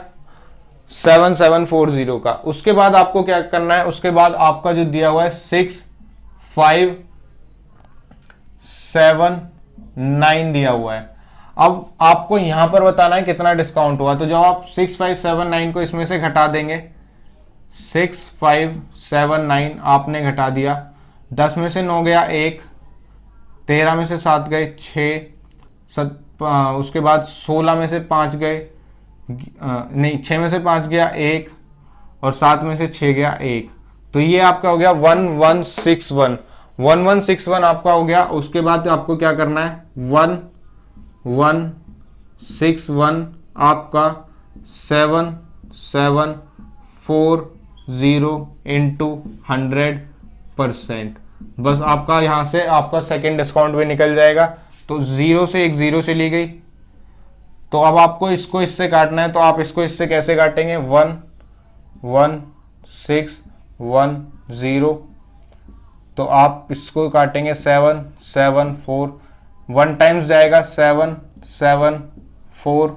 7740 का। उसके बाद आपको क्या करना है? उसके बाद आपका जो दिया हुआ है 6579 दिया हुआ है। अब आपको यहां पर बताना है कितना डिस्काउंट हुआ। तो जब आप 6579 को इसमें से घटा देंगे, 6579 आपने घटा दिया, 10 में से 9 गया 1, 13 में से 7 गए 6, उसके बाद 16 में से 5 गए, नहीं 6 में से 5 गया 1, और 7 में से 6 गया 1, तो ये आपका हो गया 1161। 1161 आपका हो गया। उसके बाद आपको क्या करना है? 1161 आपका 7740 इंटू 100%, बस आपका यहां से आपका सेकेंड डिस्काउंट भी निकल जाएगा। तो 0 से एक 0 चली गई, तो अब आपको इसको इससे काटना है, तो आप इसको इससे कैसे काटेंगे? 11610, तो आप इसको काटेंगे 774, 1 टाइम्स जाएगा 774,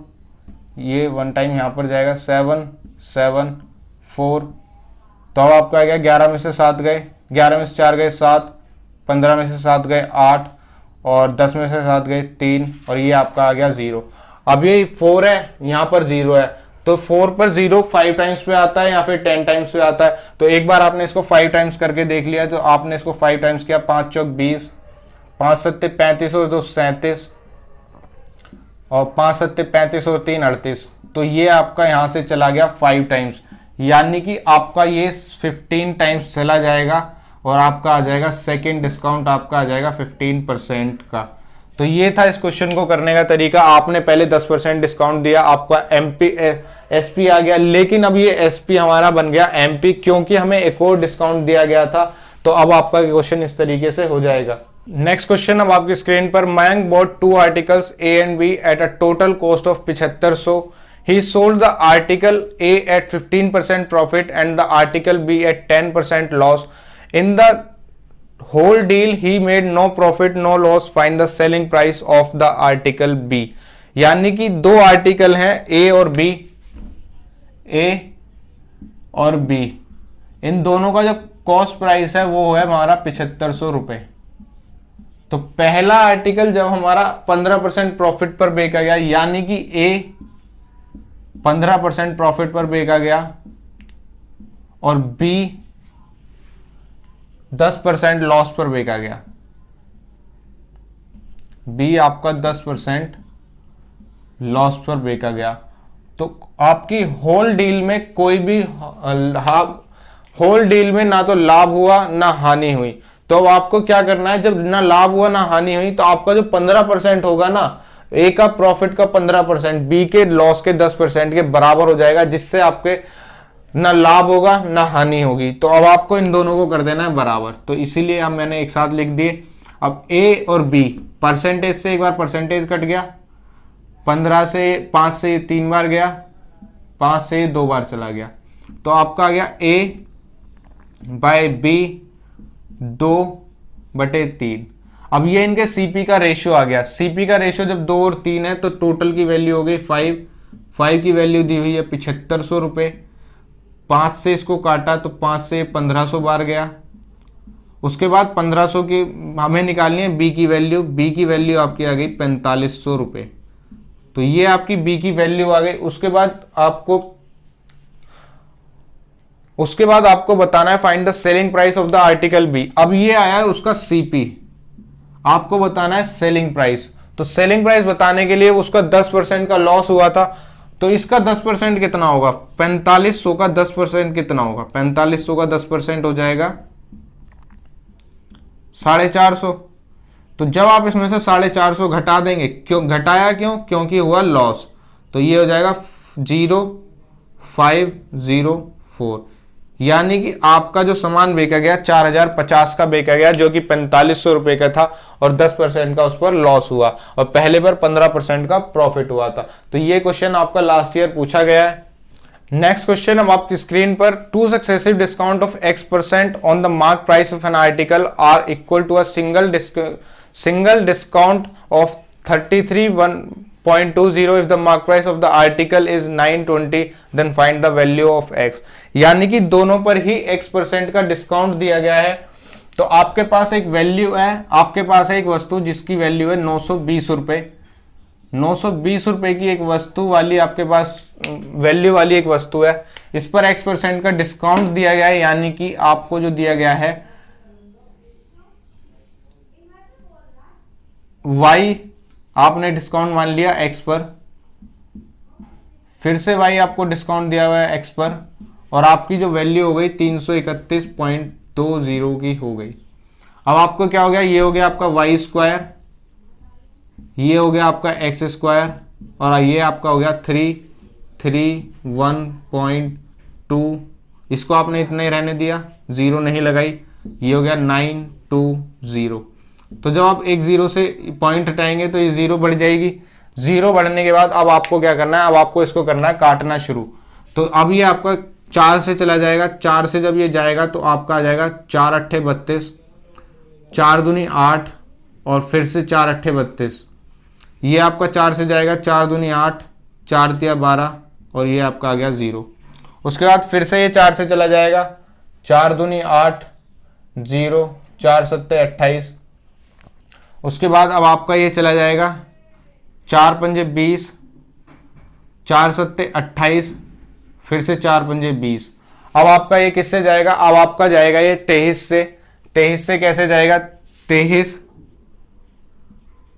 ये 1 टाइम यहां पर जाएगा 774, तो अब आपका आ गया 11 में से 7 गए, 11 में से 4 गए 7, 15 में से 7 गए 8, और 10 में से 7 गए 3, और ये आपका आ गया 0। अब ये 4 है, यहाँ पर 0 है, तो 4 पर 0 5 टाइम्स पे आता है या फिर 10 टाइम्स पे आता है। तो एक बार आपने इसको 5 टाइम्स करके देख लिया, तो आपने इसको 5 टाइम्स किया, 5 चौक 20, 5 सत्ते 35 और 2 37, और 5 सत्ते 35 और 3 38, तो ये आपका यहाँ से चला गया 5 टाइम्स, यानी कि आपका ये 15 टाइम्स चला जाएगा, और आपका आ जाएगा सेकेंड डिस्काउंट आपका आ जाएगा 15% का। तो ये था इस क्वेश्चन को करने का तरीका। आपने पहले 10% डिस्काउंट दिया, आपका एमपी एसपी आ गया, लेकिन अब ये एसपी हमारा बन गया एमपी, क्योंकि हमें एक और डिस्काउंट दिया गया था। तो अब आपका क्वेश्चन इस तरीके से हो जाएगा। नेक्स्ट क्वेश्चन अब आपकी स्क्रीन पर, Mayank bought 2 articles A and B at a total cost of 7500। He sold the article A at 15% profit and the article B at 10% loss. In the whole deal, he made no profit, no loss. Find the selling price of the article B. यानी कि 2 आर्टिकल हैं A और B, A और B, इन दोनों का जो कॉस्ट प्राइस है वो है हमारा 7500 रुपए। तो पहला आर्टिकल जब हमारा 15% प्रॉफिट पर बेचा गया, यानी कि A 15% प्रॉफिट पर बेचा गया और B 10% लॉस पर बेचा गया। B आपका 10% लॉस पर बेचा गया। तो आपकी होल डील में कोई भी होल डील में ना तो लाभ हुआ ना हानि हुई। तो अब आपको क्या करना है, जब ना लाभ हुआ ना हानि हुई, तो आपका जो 15% होगा ना, ए का प्रॉफिट का 15% बी के लॉस के 10% के बराबर हो जाएगा, जिससे आपके ना लाभ होगा ना हानि होगी। तो अब आपको इन दोनों को कर देना है बराबर, तो इसीलिए अब मैंने एक साथ लिख दिए। अब ए और बी, परसेंटेज से एक बार परसेंटेज कट गया, 15 से 5 से 3 बार गया, 5 से 2 बार चला गया, तो आपका आ गया ए बाय बी 2/3। अब ये इनके सीपी का रेशियो आ गया। सीपी का रेशियो जब 2 और 3 है तो टोटल की वैल्यू हो गई 5 की वैल्यू दी हुई है 7500 रुपये। 5 से इसको काटा तो 5 से 1500 बार गया। उसके बाद 1500 की हमें निकालनी है बी की वैल्यू। बी की वैल्यू आपकी आ गई 4500 रुपये। तो ये आपकी बी की वैल्यू आ गई। उसके बाद आपको बताना है find the selling price of the article B. अब ये आया है उसका सीपी, आपको बताना है सेलिंग प्राइस। तो सेलिंग प्राइस बताने के लिए उसका 10% का लॉस हुआ था, तो इसका 10% कितना होगा, 4500 का 10% कितना होगा, 4500 का 10% हो जाएगा 450। तो जब आप इसमें से 450 घटा देंगे, क्यों घटाया, क्योंकि हुआ लॉस, तो ये हो जाएगा 0504। यानी कि आपका जो सामान बेचा गया 4050 का बेचा गया, जो कि 4500 रुपए का था, और 10% का उस पर लॉस हुआ, और पहले पर 15% का प्रॉफिट हुआ था। तो ये क्वेश्चन आपका लास्ट ईयर पूछा गया है। नेक्स्ट क्वेश्चन अब आपकी स्क्रीन पर, 2 successive discount of X% on the mark price of an article are equal to a single discount of 33.20 if the mark price of the article is 920, then find the value of X। यानी कि दोनों पर ही X% का डिस्काउंट दिया गया है। तो आपके पास एक वैल्यू है, आपके पास है एक वस्तु जिसकी वैल्यू है 920 रुपए। 920 रुपए की एक वस्तु वाली आपके पास वैल्यू वाली एक वस्तु है, इस पर X% का डिस्काउंट दिया गया है। यानी कि आपको जो दिया गया है Y, आपने डिस्काउंट मान लिया X पर, फिर से Y आपको डिस्काउंट दिया हुआ है X पर, और आपकी जो वैल्यू हो गई 331.20 की हो गई। अब आपको क्या हो गया, ये हो गया आपका y², ये हो गया आपका x², और ये आपका हो गया 331.2। इसको आपने इतना ही रहने दिया, 0 नहीं लगाई, ये हो गया 920। तो जब आप एक 0 से पॉइंट हटाएंगे तो ये 0 बढ़ जाएगी। 0 बढ़ने के बाद अब आपको क्या करना है, अब आपको इसको करना है काटना शुरू। तो अब ये आपका 4 से चला जाएगा, 4 से जब ये जाएगा तो आपका आ जाएगा 4 अट्ठे 32, 4 दूनी 8, और फिर से 4 अट्ठे 32। ये आपका 4 से जाएगा, 4 दूनी 8, 4 तिया 12, और ये आपका आ गया 0। उसके बाद फिर से ये 4 से चला जाएगा, 4 दूनी 8, 0, 4 सत्ते 28। उसके बाद अब आपका ये चला जाएगा 4 पंजे 20, 4 सत्ते 28, फिर से 4 पंजे 20। अब आपका ये किससे जाएगा, अब आपका जाएगा ये 23 से। 23 से कैसे जाएगा, 23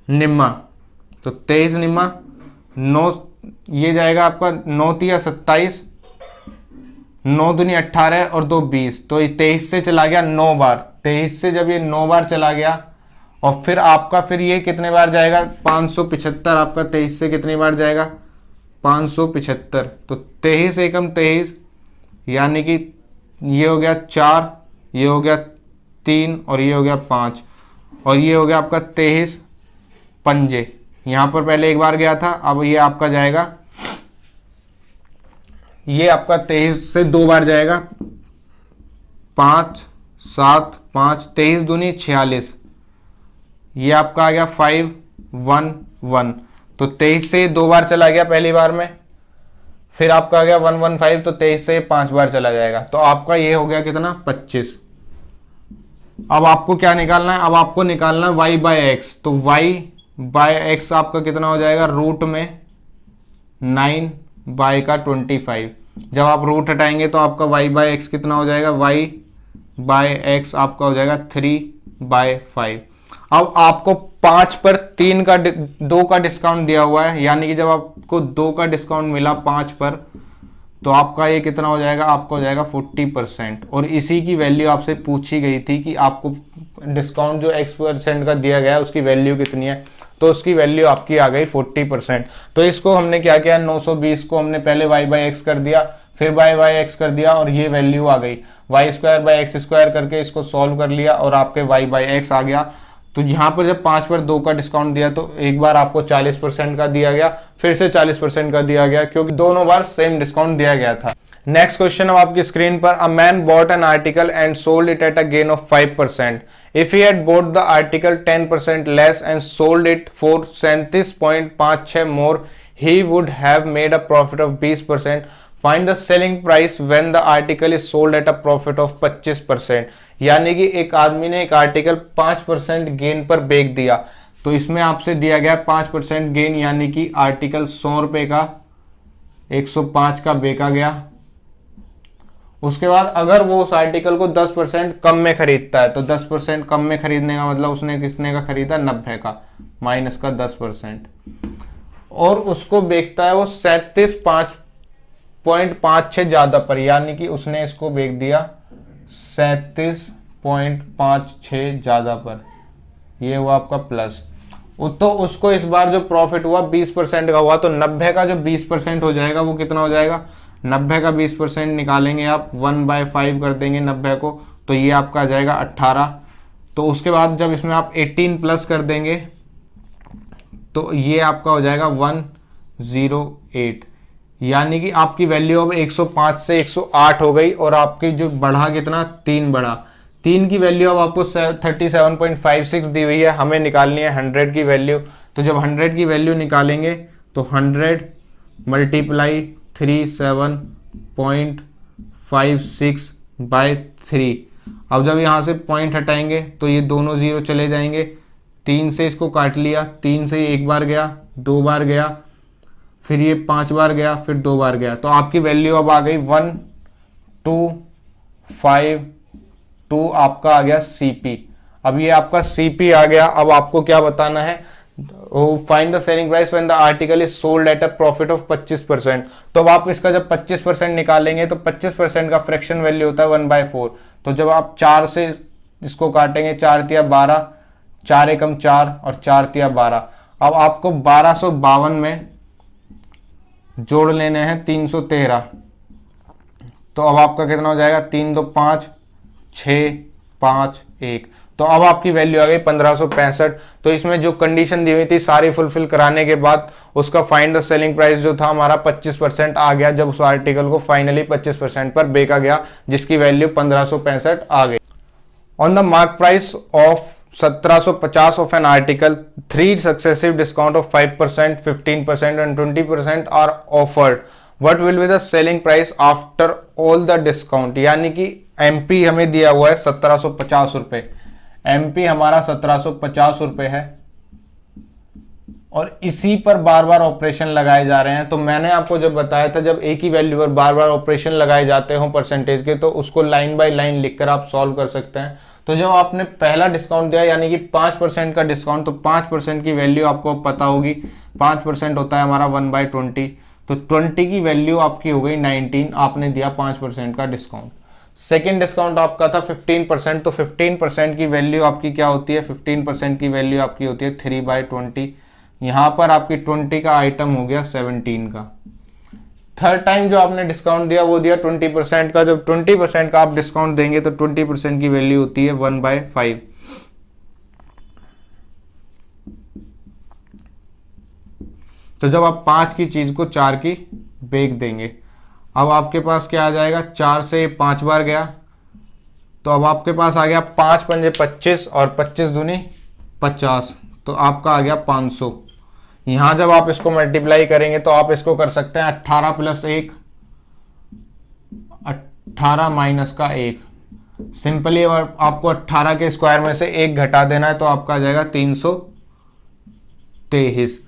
निम्मा, तो 23 निम्मा 9, ये जाएगा आपका 9 तिया 27, 9 दूनी 18 और 2 20। तो ये 23 से चला गया 9 बार। 23 से जब ये 9 बार चला गया, और फिर आपका फिर ये कितने बार जाएगा, 575। आपका 23 से कितनी बार जाएगा, 575। तो 23 एकम 23, यानी कि ये हो गया 4, ये हो गया 3, और ये हो गया 5, और ये हो गया आपका 23 पंजे। यहाँ पर पहले एक बार गया था, अब ये आपका जाएगा, ये आपका 23 से 2 बार जाएगा, 5 7 5, 23 दूनी 46, ये आपका आ गया 511। तो 23 से 2 बार चला गया पहली बार में, फिर आपका आ गया 115। तो 23 से 5 बार चला जाएगा, तो आपका ये हो गया कितना, 25। अब आपको क्या निकालना है, अब आपको निकालना है y बाय एक्स। तो y बाय एक्स आपका कितना हो जाएगा, रूट में 9 बाय का 25। जब आप रूट हटाएंगे तो आपका y बाय एक्स कितना हो जाएगा, y बाय एक्स आपका हो जाएगा 3/5। अब आपको 5 पर 2 का डिस्काउंट दिया हुआ है, यानी कि जब आपको 2 का डिस्काउंट मिला 5 पर, तो आपका ये कितना हो जाएगा, आपका हो जाएगा 40%। और इसी की वैल्यू आपसे पूछी गई थी कि आपको डिस्काउंट जो x% का दिया गया है उसकी वैल्यू कितनी है, तो उसकी वैल्यू आपकी आ गई 40%। तो इसको हमने क्या किया, 920 को हमने पहले y/x कर दिया, फिर y/x कर दिया और ये वैल्यू आ गई y² करके इसको सॉल्व कर लिया और आपके y/x आ गया। तो यहाँ पर जब 5 पर 2 का डिस्काउंट दिया तो एक बार आपको 40% का दिया गया, फिर से 40% का दिया गया, क्योंकि दोनों बार सेम डिस्काउंट दिया गया था। नेक्स्ट क्वेश्चन अब आपकी स्क्रीन पर, a man bot an article and sold it at a gain of 5%. If he had bought the article 10% less and sold it for 37.56 more, he would have made a profit of 20%. Find the selling price when the article is sold at a profit of 25%. यानी कि एक आदमी ने एक आर्टिकल 5% गेन पर बेच दिया, तो इसमें आपसे दिया गया 5% गेन, यानी कि आर्टिकल 100 रुपए का 105 का बेचा गया। उसके बाद अगर वो उस आर्टिकल को 10% कम में खरीदता है, तो 10% कम में खरीदने का मतलब उसने कितने का खरीदा, 90 का, माइनस का 10%, और उसको बेचता है वो 37.56 ज्यादा पर, यानी कि उसने इसको बेच दिया 37.56 ज्यादा पर, ये हुआ आपका प्लस। तो उसको इस बार जो प्रॉफिट हुआ 20% का हुआ, तो 90 का जो 20% हो जाएगा वो कितना हो जाएगा, 90 का 20% निकालेंगे आप, 1/5 कर देंगे 90 को, तो ये आपका आ जाएगा 18। तो उसके बाद जब इसमें आप 18 प्लस कर देंगे तो ये आपका हो जाएगा 108, यानी कि आपकी वैल्यू अब 105 से 108 हो गई, और आपकी जो बढ़ा कितना, 3 बढ़ा। 3 की वैल्यू अब आपको 37.56 दी हुई है, हमें निकालनी है 100 की वैल्यू। तो जब 100 की वैल्यू निकालेंगे तो 100 मल्टीप्लाई 37.56/3। अब जब यहाँ से पॉइंट हटाएंगे तो ये दोनों जीरो चले जाएंगे, 3 से इसको काट लिया, 3 से एक बार गया, 2 बार गया, फिर ये 5 बार गया, फिर 2 बार गया, तो आपकी वैल्यू अब आ गई 1252, आपका आ गया CP। अब ये आपका CP आ गया। अब आपको क्या बताना है, find the selling price when the article is sold at a profit of 25%। तो अब आप इसका जब 25% निकालेंगे तो 25% का फ्रैक्शन वैल्यू होता है 1/4। तो जब आप 4 से इसको काटेंगे, 4 तिया 12, 4 एकम 4 और 4 तिया 12। अब आपको 1252 में जोड़ लेने हैं 313, तो अब आपका कितना हो जाएगा, 3 2 5 6 5 1। तो अब आपकी वैल्यू आ गई 1565। तो इसमें जो कंडीशन दी हुई थी सारी फुलफिल कराने के बाद उसका फाइंड द सेलिंग प्राइस जो था हमारा 25% आ गया, जब उस आर्टिकल को फाइनली 25% पर बेचा गया, जिसकी वैल्यू 1565 आ गई। On the mark price of 1750 of an article, 3 successive discount of 5%, 15% and 20% are offered. What will be the selling price after all the discount? यानी कि MP हमें दिया हुआ है 1750 रुपए, MP हमारा 1750 रुपए है, और इसी पर बार बार ऑपरेशन लगाए जा रहे हैं। तो मैंने आपको जब बताया था, जब एक ही वैल्यू पर बार बार ऑपरेशन लगाए जाते हो परसेंटेज के, तो उसको लाइन बाय लाइन लिखकर आप सॉल्व कर सकते हैं। तो जब आपने पहला डिस्काउंट दिया यानी कि 5% का डिस्काउंट, तो 5% की वैल्यू आपको पता होगी, 5% होता है हमारा 1/20, तो 20 की वैल्यू आपकी हो गई 19, आपने दिया 5% का डिस्काउंट। सेकेंड डिस्काउंट आपका था 15%, तो 15% की वैल्यू आपकी क्या होती है, 15% की वैल्यू आपकी होती है 3/20। यहाँ पर आपकी 20 का आइटम हो गया 17 का। थर्ड टाइम जो आपने डिस्काउंट दिया वो दिया 20% का, जब 20% का आप डिस्काउंट देंगे तो 20% की वैल्यू होती है 1/5। तो जब आप 5 की चीज को 4 की बेच देंगे, अब आपके पास क्या आ जाएगा, 4 से 5 बार गया, तो अब आपके पास आ गया 5 पंजे 25 और 25 दूनी 50, तो आपका आ गया 500। यहां जब आप इसको मल्टीप्लाई करेंगे तो आप इसको कर सकते हैं 18 + 1, 18 माइनस का 1। सिंपली आपको 18 के स्क्वायर में से 1 घटा देना है, तो आपका आ जाएगा 323।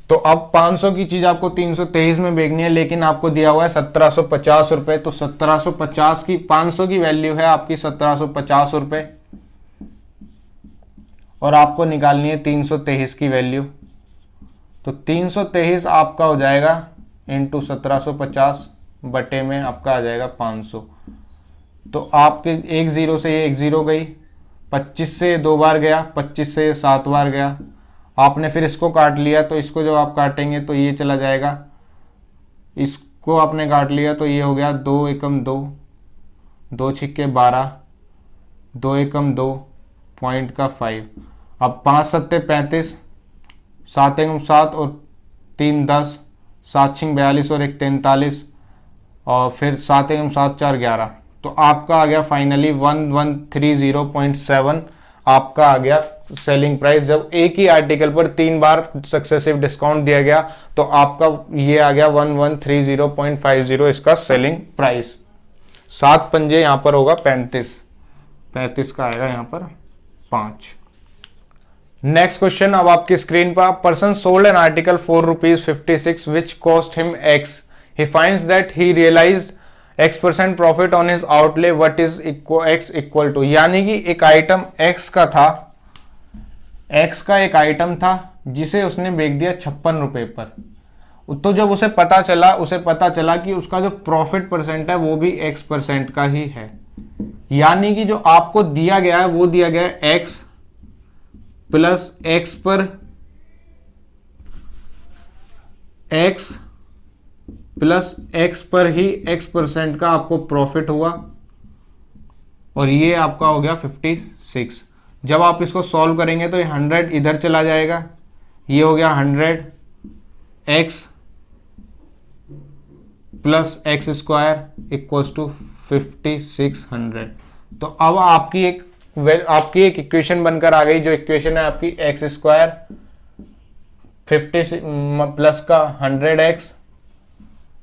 तो अब 500 की चीज आपको 323 में बेचनी है, लेकिन आपको दिया हुआ है 1750 रुपए। तो 1750 की 500 की वैल्यू है आपकी 1750 रुपए, और आपको निकालनी है 323 की वैल्यू। तो 323 आपका हो जाएगा इंटू 1750 बटे में आपका आ जाएगा 500। तो आपके एक जीरो से ये एक जीरो गई, 25 से 2 बार गया, 25 से 7 बार गया, आपने फिर इसको काट लिया, तो इसको जब आप काटेंगे तो ये चला जाएगा, इसको आपने काट लिया तो ये हो गया 2 एकम 2, 2 छिक्के 12, 2 एकम 2 पॉइंट का 5। अब 5 सत्ते 35, 7 एकम 7 और 3 10, 7 छिंग 42 और 1 43, और फिर 7 एकम 7 4 11। तो आपका आ गया फाइनली 1130.7 आपका आ गया सेलिंग प्राइस। जब एक ही आर्टिकल पर 3 बार सक्सेसिव डिस्काउंट दिया गया तो आपका ये आ गया 1130.50 इसका सेलिंग प्राइस। 7 पंजे यहां पर होगा 35 का आएगा यहां पर 5। नेक्स्ट क्वेश्चन अब आपकी स्क्रीन पर, person sold an article for ₹56 which cost him X, he finds that he realised X% profit on his outlay, what is X equal to. यानी कि एक आइटम X का था, X का एक आइटम था जिसे उसने बेच दिया 56 रुपए पर। तो जब उसे पता चला कि उसका जो प्रॉफिट परसेंट है वो भी X% का ही है। यानी कि जो आपको दिया गया है वो दिया गया है X प्लस X पर X प्लस X पर ही X% का आपको प्रॉफिट हुआ, और ये आपका हो गया 56। जब आप इसको सॉल्व करेंगे तो ये 100 इधर चला जाएगा, ये हो गया 100 X plus X square equals to 5600। तो अब आपकी एक इक्वेशन बनकर आ गई, जो इक्वेशन है आपकी X स्क्वायर 50 प्लस का 100X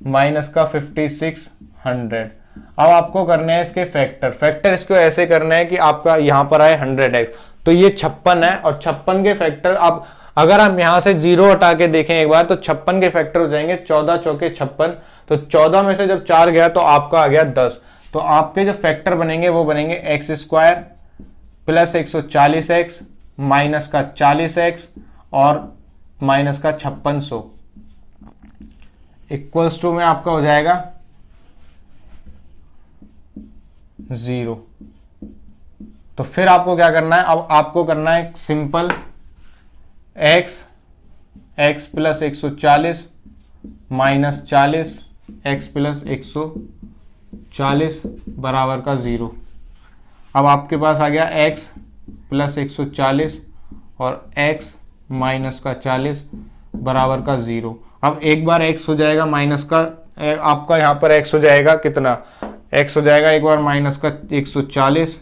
माइनस का 5600। अब आपको करने हैं इसके फैक्टर इसको ऐसे करना है कि आपका यहां पर आए 100x, तो ये 56 है, और 56 के फैक्टर अब अगर हम यहां से 0 हटा के देखें एक बार तो 56 के फैक्टर हो जाएंगे 14 चौके 56, तो 14 में से जब 4 गया तो आपका आ गया 10। तो आपके जो फैक्टर बनेंगे वो बनेंगे x square plus 140x minus का 40x और माइनस का 5600 इक्वल्स टू में आपका हो जाएगा 0। तो फिर आपको क्या करना है, अब आपको करना है simple x plus 140 minus 40 x plus 140 बराबर का 0। अब आपके पास आ गया x प्लस 140 और x माइनस का 40 बराबर का 0। अब एक बार x हो जाएगा माइनस का, आपका यहां पर x हो जाएगा कितना, x हो जाएगा एक बार माइनस का 140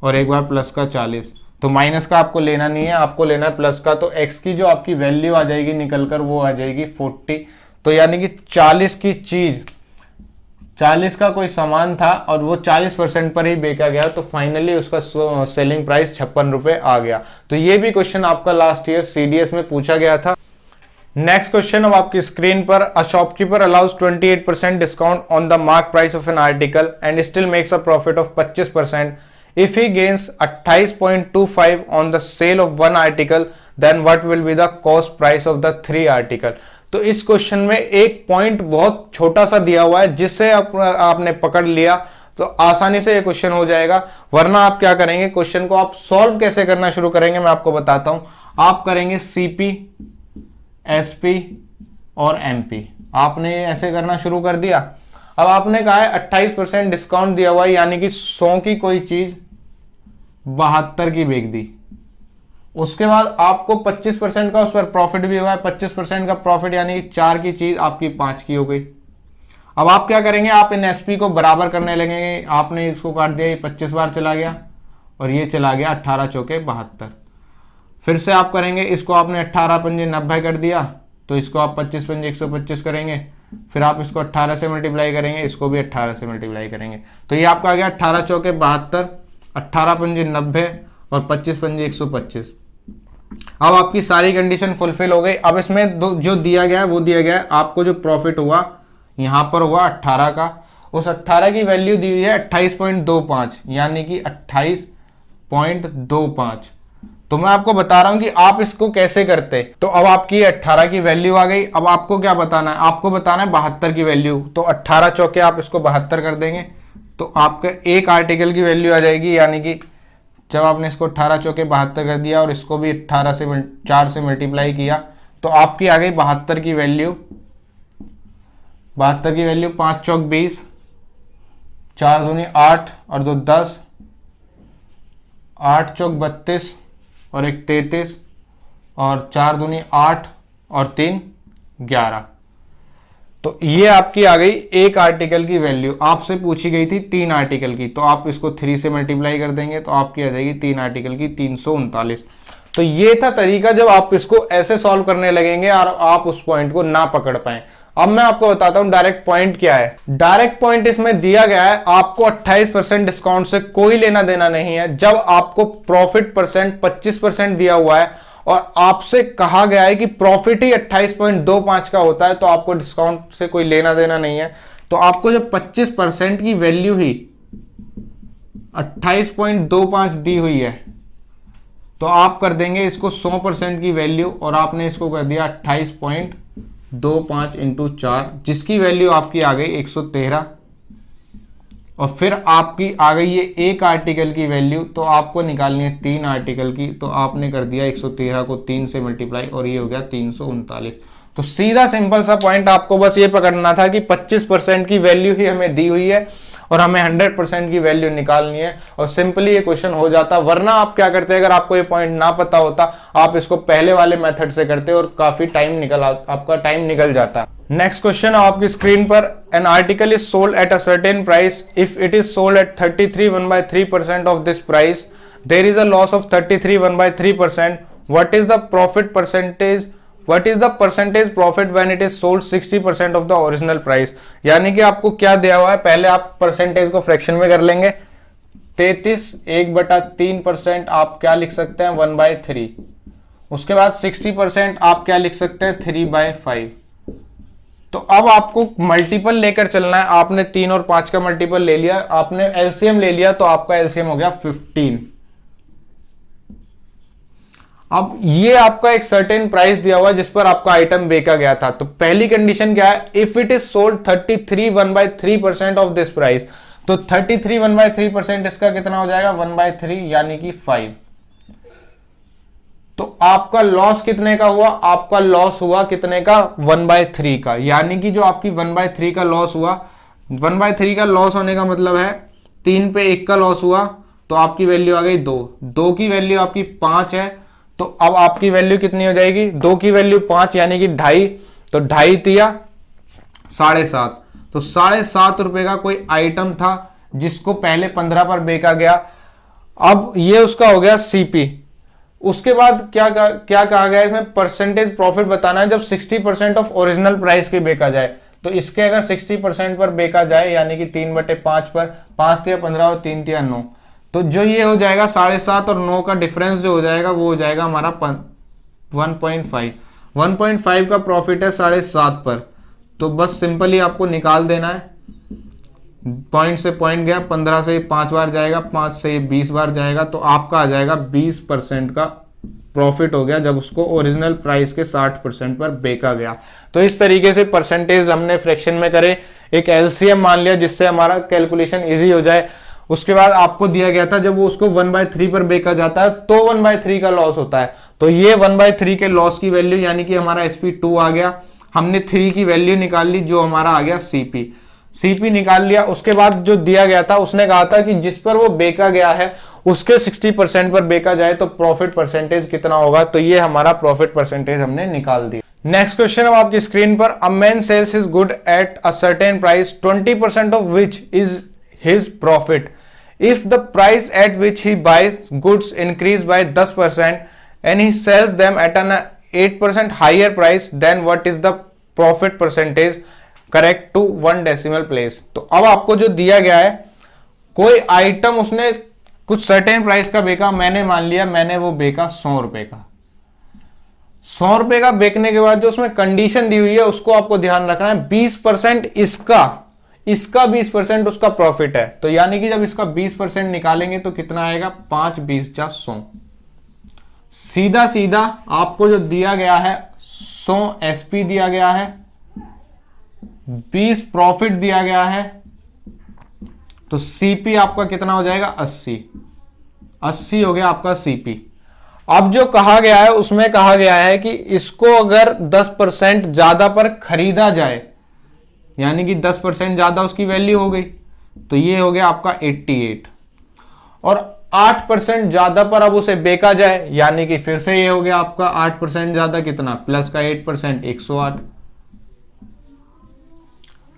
और एक बार प्लस का 40। तो माइनस का आपको लेना नहीं है, आपको लेना है प्लस का। तो x की जो आपकी वैल्यू आ जाएगी निकलकर वो आ जाएगी 40। तो यानी कि 40 की चीज, 40 का कोई सामान था और वो 40% पर ही बेचा गया, तो फाइनली उसका सेलिंग प्राइस 56 रुपए आ गया। तो ये भी क्वेश्चन आपका लास्ट ईयर CDS में पूछा गया था। नेक्स्ट क्वेश्चन अब आपकी स्क्रीन पर, a shopkeeper allows 28% discount on the mark price of an article and still makes a profit of 25%. If he gains 28.25 on the sale of one article, then what will be the cost price of the 3 article? तो इस क्वेश्चन में एक पॉइंट बहुत छोटा सा दिया हुआ है जिससे आपने पकड़ लिया तो आसानी से ये क्वेश्चन हो जाएगा। वरना आप क्या करेंगे, क्वेश्चन को आप सॉल्व कैसे करना शुरू करेंगे मैं आपको बताता हूं। आप करेंगे CP, SP और MP, आपने ऐसे करना शुरू कर दिया। अब आपने कहा है 28% डिस्काउंट दिया हुआ है, यानी कि 100 की कोई चीज 72 की बेच दी। उसके बाद आपको 25% का उस पर प्रॉफिट भी हुआ है, 25% का प्रॉफिट यानी कि 4 की चीज आपकी 5 की हो गई। अब आप क्या करेंगे, आप इन SP को बराबर करने लगेंगे। आपने इसको काट दिया, ये 25 बार चला गया और ये चला गया 18 चौके 72। फिर से आप करेंगे, इसको आपने 18 पंजे 90 कर दिया, तो इसको आप 25 पंजे 125 करेंगे। फिर आप इसको 18 से मल्टीप्लाई करेंगे, इसको भी 18 से मल्टीप्लाई करेंगे, तो ये आपका आ गया 18 चौके 72, 18 पंजे 90 और 25 पंजे 125। अब आपकी सारी कंडीशन फुलफिल हो गई। अब इसमें जो दिया गया है वो दिया गया है, आपको जो प्रॉफिट हुआ यहां पर हुआ 18 का, उस 18 की वैल्यू दी हुई है 28.25, यानी कि 28.25। तो मैं आपको बता रहा हूं कि आप इसको कैसे करते। तो अब आपकी 18 की वैल्यू आ गई। अब आपको क्या बताना है, आपको बताना है 72 की वैल्यू। तो 18 चौके आप इसको 72 कर देंगे तो आपका एक आर्टिकल की वैल्यू आ जाएगी, यानी कि जब आपने इसको 18 चौके 72 कर दिया और इसको भी 18 से 4 से मल्टीप्लाई किया तो आपकी आ गई 72 की वैल्यू। 5 चौक 20, 4 दूनी 8 और 2 10, 8 चौक 32 और 1 33 और 4 दूनी 8 और 3 11। तो ये आपकी आ गई एक आर्टिकल की वैल्यू। आपसे पूछी गई थी 3 आर्टिकल की, तो आप इसको 3 से मल्टीप्लाई कर देंगे तो आपकी आ जाएगी 3 आर्टिकल की 339। तो ये था तरीका जब आप इसको ऐसे सॉल्व करने लगेंगे और आप उस पॉइंट को ना पकड़ पाए। अब मैं आपको बताता हूं डायरेक्ट पॉइंट क्या है। डायरेक्ट पॉइंट इसमें दिया गया है, आपको 28% डिस्काउंट से कोई लेना देना नहीं है। जब आपको प्रॉफिट परसेंट 25% दिया हुआ है और आपसे कहा गया है कि प्रॉफिट ही 28.25 का होता है, तो आपको डिस्काउंट से कोई लेना देना नहीं है। तो आपको जब 25% की वैल्यू ही 28.25 दी हुई है तो आप कर देंगे इसको 100% की वैल्यू और आपने इसको कर दिया 28.25 इंटू 4, जिसकी वैल्यू आपकी आ गई 113। और फिर आपकी आ गई ये एक आर्टिकल की वैल्यू, तो आपको निकालनी है 3 आर्टिकल की, तो आपने कर दिया 113 को 3 से मल्टीप्लाई और ये हो गया 339। तो सीधा सिंपल सा पॉइंट आपको बस ये पकड़ना था कि 25% की वैल्यू ही हमें दी हुई है और हमें 100% की वैल्यू निकालनी है और सिंपली ये क्वेश्चन हो जाता। वरना आप क्या करते हैं, अगर आपको ये पॉइंट ना पता होता आप इसको पहले वाले मेथड से करते और काफी आपका टाइम निकल जाता। नेक्स्ट क्वेश्चन आपकी स्क्रीन पर, an article is sold at a certain price, if it is sold at 33 1/3% of this price, there is a loss of 33 1/3%, what is the profit percentage, What is the percentage profit when it is sold 60% of the original price? यानी कि आपको क्या दिया हुआ है, पहले आप परसेंटेज को फ्रैक्शन में कर लेंगे। 33 1/3% आप क्या लिख सकते हैं 1/3। उसके बाद 60% आप क्या लिख सकते हैं 3/5। तो अब आपको मल्टीपल लेकर चलना है। आपने 3 और 5 का मल्टीपल ले लिया, आपने एलसीएम ले लिया, तो आपका एलसीएम हो गया 15। अब ये आपका एक सर्टेन प्राइस दिया हुआ है जिस पर आपका आइटम बेचा गया था। तो पहली कंडीशन क्या है, if it is sold 33 1/3% of this price, तो 33 1/3% इसका कितना हो जाएगा 1/3 यानी कि 5। तो आपका लॉस कितने का हुआ, आपका लॉस हुआ कितने का 1/3 का, यानी कि जो आपकी 1/3 का लॉस हुआ, 1/3 का लॉस होने का मतलब है 3 पे 1 का लॉस हुआ, तो आपकी वैल्यू आ गई 2 की वैल्यू आपकी 5 है, तो अब आपकी वैल्यू कितनी हो जाएगी, 2 की वैल्यू 5 यानी कि 2.5, तो 2.5 तिया 7.5, तो 7.5 रुपए का कोई आइटम था जिसको पहले 15 पर बेचा गया। अब ये उसका हो गया सीपी। उसके बाद क्या कहा गया इसमें, परसेंटेज प्रॉफिट बताना है जब 60% ऑफ ओरिजिनल प्राइस के बेचा जाए। तो इसके अगर 60% पर बेचा जाए यानी कि 3/5 पर, 5 तिया 15 और 3 तिया 9, तो जो ये हो जाएगा 7.5 और 9 का डिफरेंस जो हो जाएगा वो हो जाएगा हमारा 1.5 का प्रॉफिट है 7.5 पर। तो बस सिंपली आपको निकाल देना है, पॉइंट से पॉइंट गया, 15 से 5 बार जाएगा, 5 से 20 बार जाएगा, तो आपका आ जाएगा 20% का प्रॉफिट हो गया जब उसको ओरिजिनल प्राइस के 60% पर बेचा गया। तो इस तरीके से परसेंटेज हमने फ्रैक्शन में करे, एक एलसीएम मान लिया जिससे हमारा कैलकुलेशन इजी हो जाए। उसके बाद आपको दिया गया था जब वो उसको 1/3 पर बेचा जाता है तो 1/3 का लॉस होता है, तो ये 1/3 के लॉस की वैल्यू यानी कि हमारा SP2 आ गया। हमने 3 की वैल्यू निकाल ली जो हमारा आ गया सीपी निकाल लिया। उसके बाद जो दिया गया था उसने कहा था कि जिस पर वो बेचा गया है उसके 60% पर बेचा जाए तो प्रॉफिट परसेंटेज कितना होगा, तो ये हमारा प्रॉफिट परसेंटेज हमने निकाल दिया। नेक्स्ट क्वेश्चन अब आपकी स्क्रीन पर, a man sales his good at a certain price 20% of which is his profit. If the price at which he buys goods increase by 10% and he sells them at an 8% higher price, then what is the profit percentage correct to 1 decimal place? तो अब आपको जो दिया गया है, कोई आइटम उसने कुछ सर्टेन प्राइस का बेचा, मैंने मान लिया मैंने वो बेचा 100 रुपए का। 100 रुपए का बेचने के बाद जो उसमें कंडीशन दी हुई है उसको आपको ध्यान रखना है, 20% इसका 20% उसका प्रॉफिट है। तो यानी कि जब इसका 20% निकालेंगे तो कितना आएगा 5 20 100। सीधा सीधा आपको जो दिया गया है 100 SP दिया गया है, 20 प्रॉफिट दिया गया है, तो CP आपका कितना हो जाएगा 80। 80 हो गया आपका सीपी। अब जो कहा गया है उसमें कहा गया है कि इसको अगर 10% ज्यादा पर खरीदा जाए, यानी कि 10% ज्यादा उसकी वैल्यू हो गई, तो ये हो गया आपका 88। और 8% ज्यादा पर अब उसे बेचा जाए, यानी कि फिर से ये हो गया आपका 8% ज्यादा कितना, प्लस का 8% 108।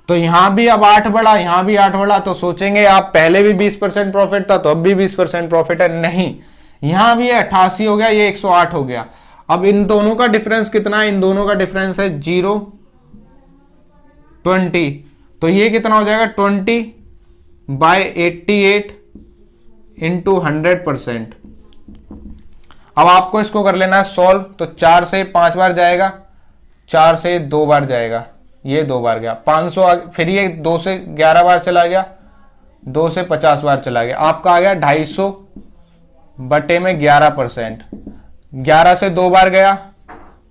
तो यहां भी अब 8 बढ़ा, यहां भी 8 बढ़ा, तो सोचेंगे आप पहले भी 20% प्रॉफिट था तो अब भी 20% प्रॉफिट है। नहीं, यहां भी 88 हो गया, ये 108 हो गया। अब इन दोनों का डिफरेंस कितना है, इन दोनों का डिफरेंस है 0 20, तो ये कितना हो जाएगा 20/88 इंटू 100%। अब आपको इसको कर लेना है सॉल्व, तो 4 से 5 बार जाएगा, 4 से 2 बार जाएगा, ये 2 बार गया, 500 फिर ये 2 से 11 बार चला गया, 2 से 50 बार चला गया, आपका आ गया 250 बटे में 11%। 11 से 2 बार गया,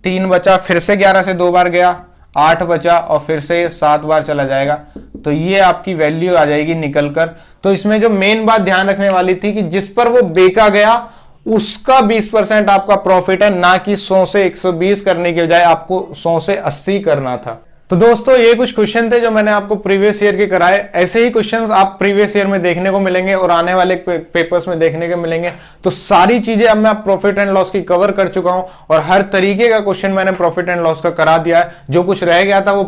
3 बचा, फिर से 11 से 2 बार गया, 8 बचा, और फिर से 7 बार चला जाएगा, तो ये आपकी वैल्यू आ जाएगी निकल कर। तो इसमें जो मेन बात ध्यान रखने वाली थी कि जिस पर वो बेचा गया उसका 20% आपका प्रॉफिट है, ना कि 100 से 120 करने के बजाय आपको 100 से 80 करना था। तो दोस्तों ये कुछ क्वेश्चन थे जो मैंने आपको प्रीवियस ईयर के कराए। ऐसे ही क्वेश्चंस आप प्रीवियस ईयर में देखने को मिलेंगे और आने वाले पेपर्स में देखने को मिलेंगे। तो सारी चीजें अब मैं प्रॉफिट एंड लॉस की कवर कर चुका हूं और हर तरीके का क्वेश्चन मैंने प्रॉफिट एंड लॉस का करा दिया है। जो कुछ रह गया था वो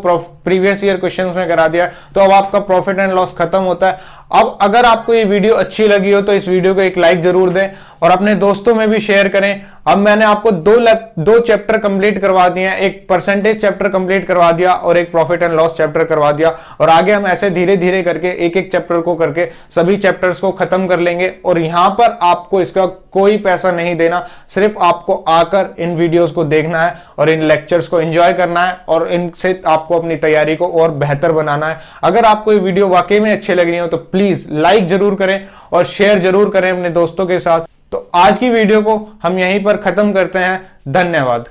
प्रीवियस ईयर क्वेश्चन में करा दिया, तो अब आपका प्रॉफिट एंड लॉस खत्म होता है। अब अगर आपको ये वीडियो अच्छी लगी हो तो इस वीडियो को एक लाइक जरूर दें और अपने दोस्तों में भी शेयर करें। अब मैंने आपको दो चैप्टर कंप्लीट करवा दिए हैं, एक परसेंटेज चैप्टर कंप्लीट करवा दिया और एक प्रॉफिट एंड लॉस चैप्टर करवा दिया, और आगे हम ऐसे धीरे धीरे करके एक एक चैप्टर को करके सभी चैप्टर्स को खत्म कर लेंगे। और यहां पर आपको इसका कोई पैसा नहीं देना, सिर्फ आपको आकर इन वीडियोस को देखना है और इन लेक्चर्स को एंजॉय करना है और इनसे आपको अपनी तैयारी को और बेहतर बनाना है। अगर आपको ये वीडियो वाकई में अच्छे लग रही हो तो प्लीज लाइक जरूर करें और शेयर जरूर करें अपने दोस्तों के साथ। तो आज की वीडियो को हम यहीं पर खत्म करते हैं। धन्यवाद।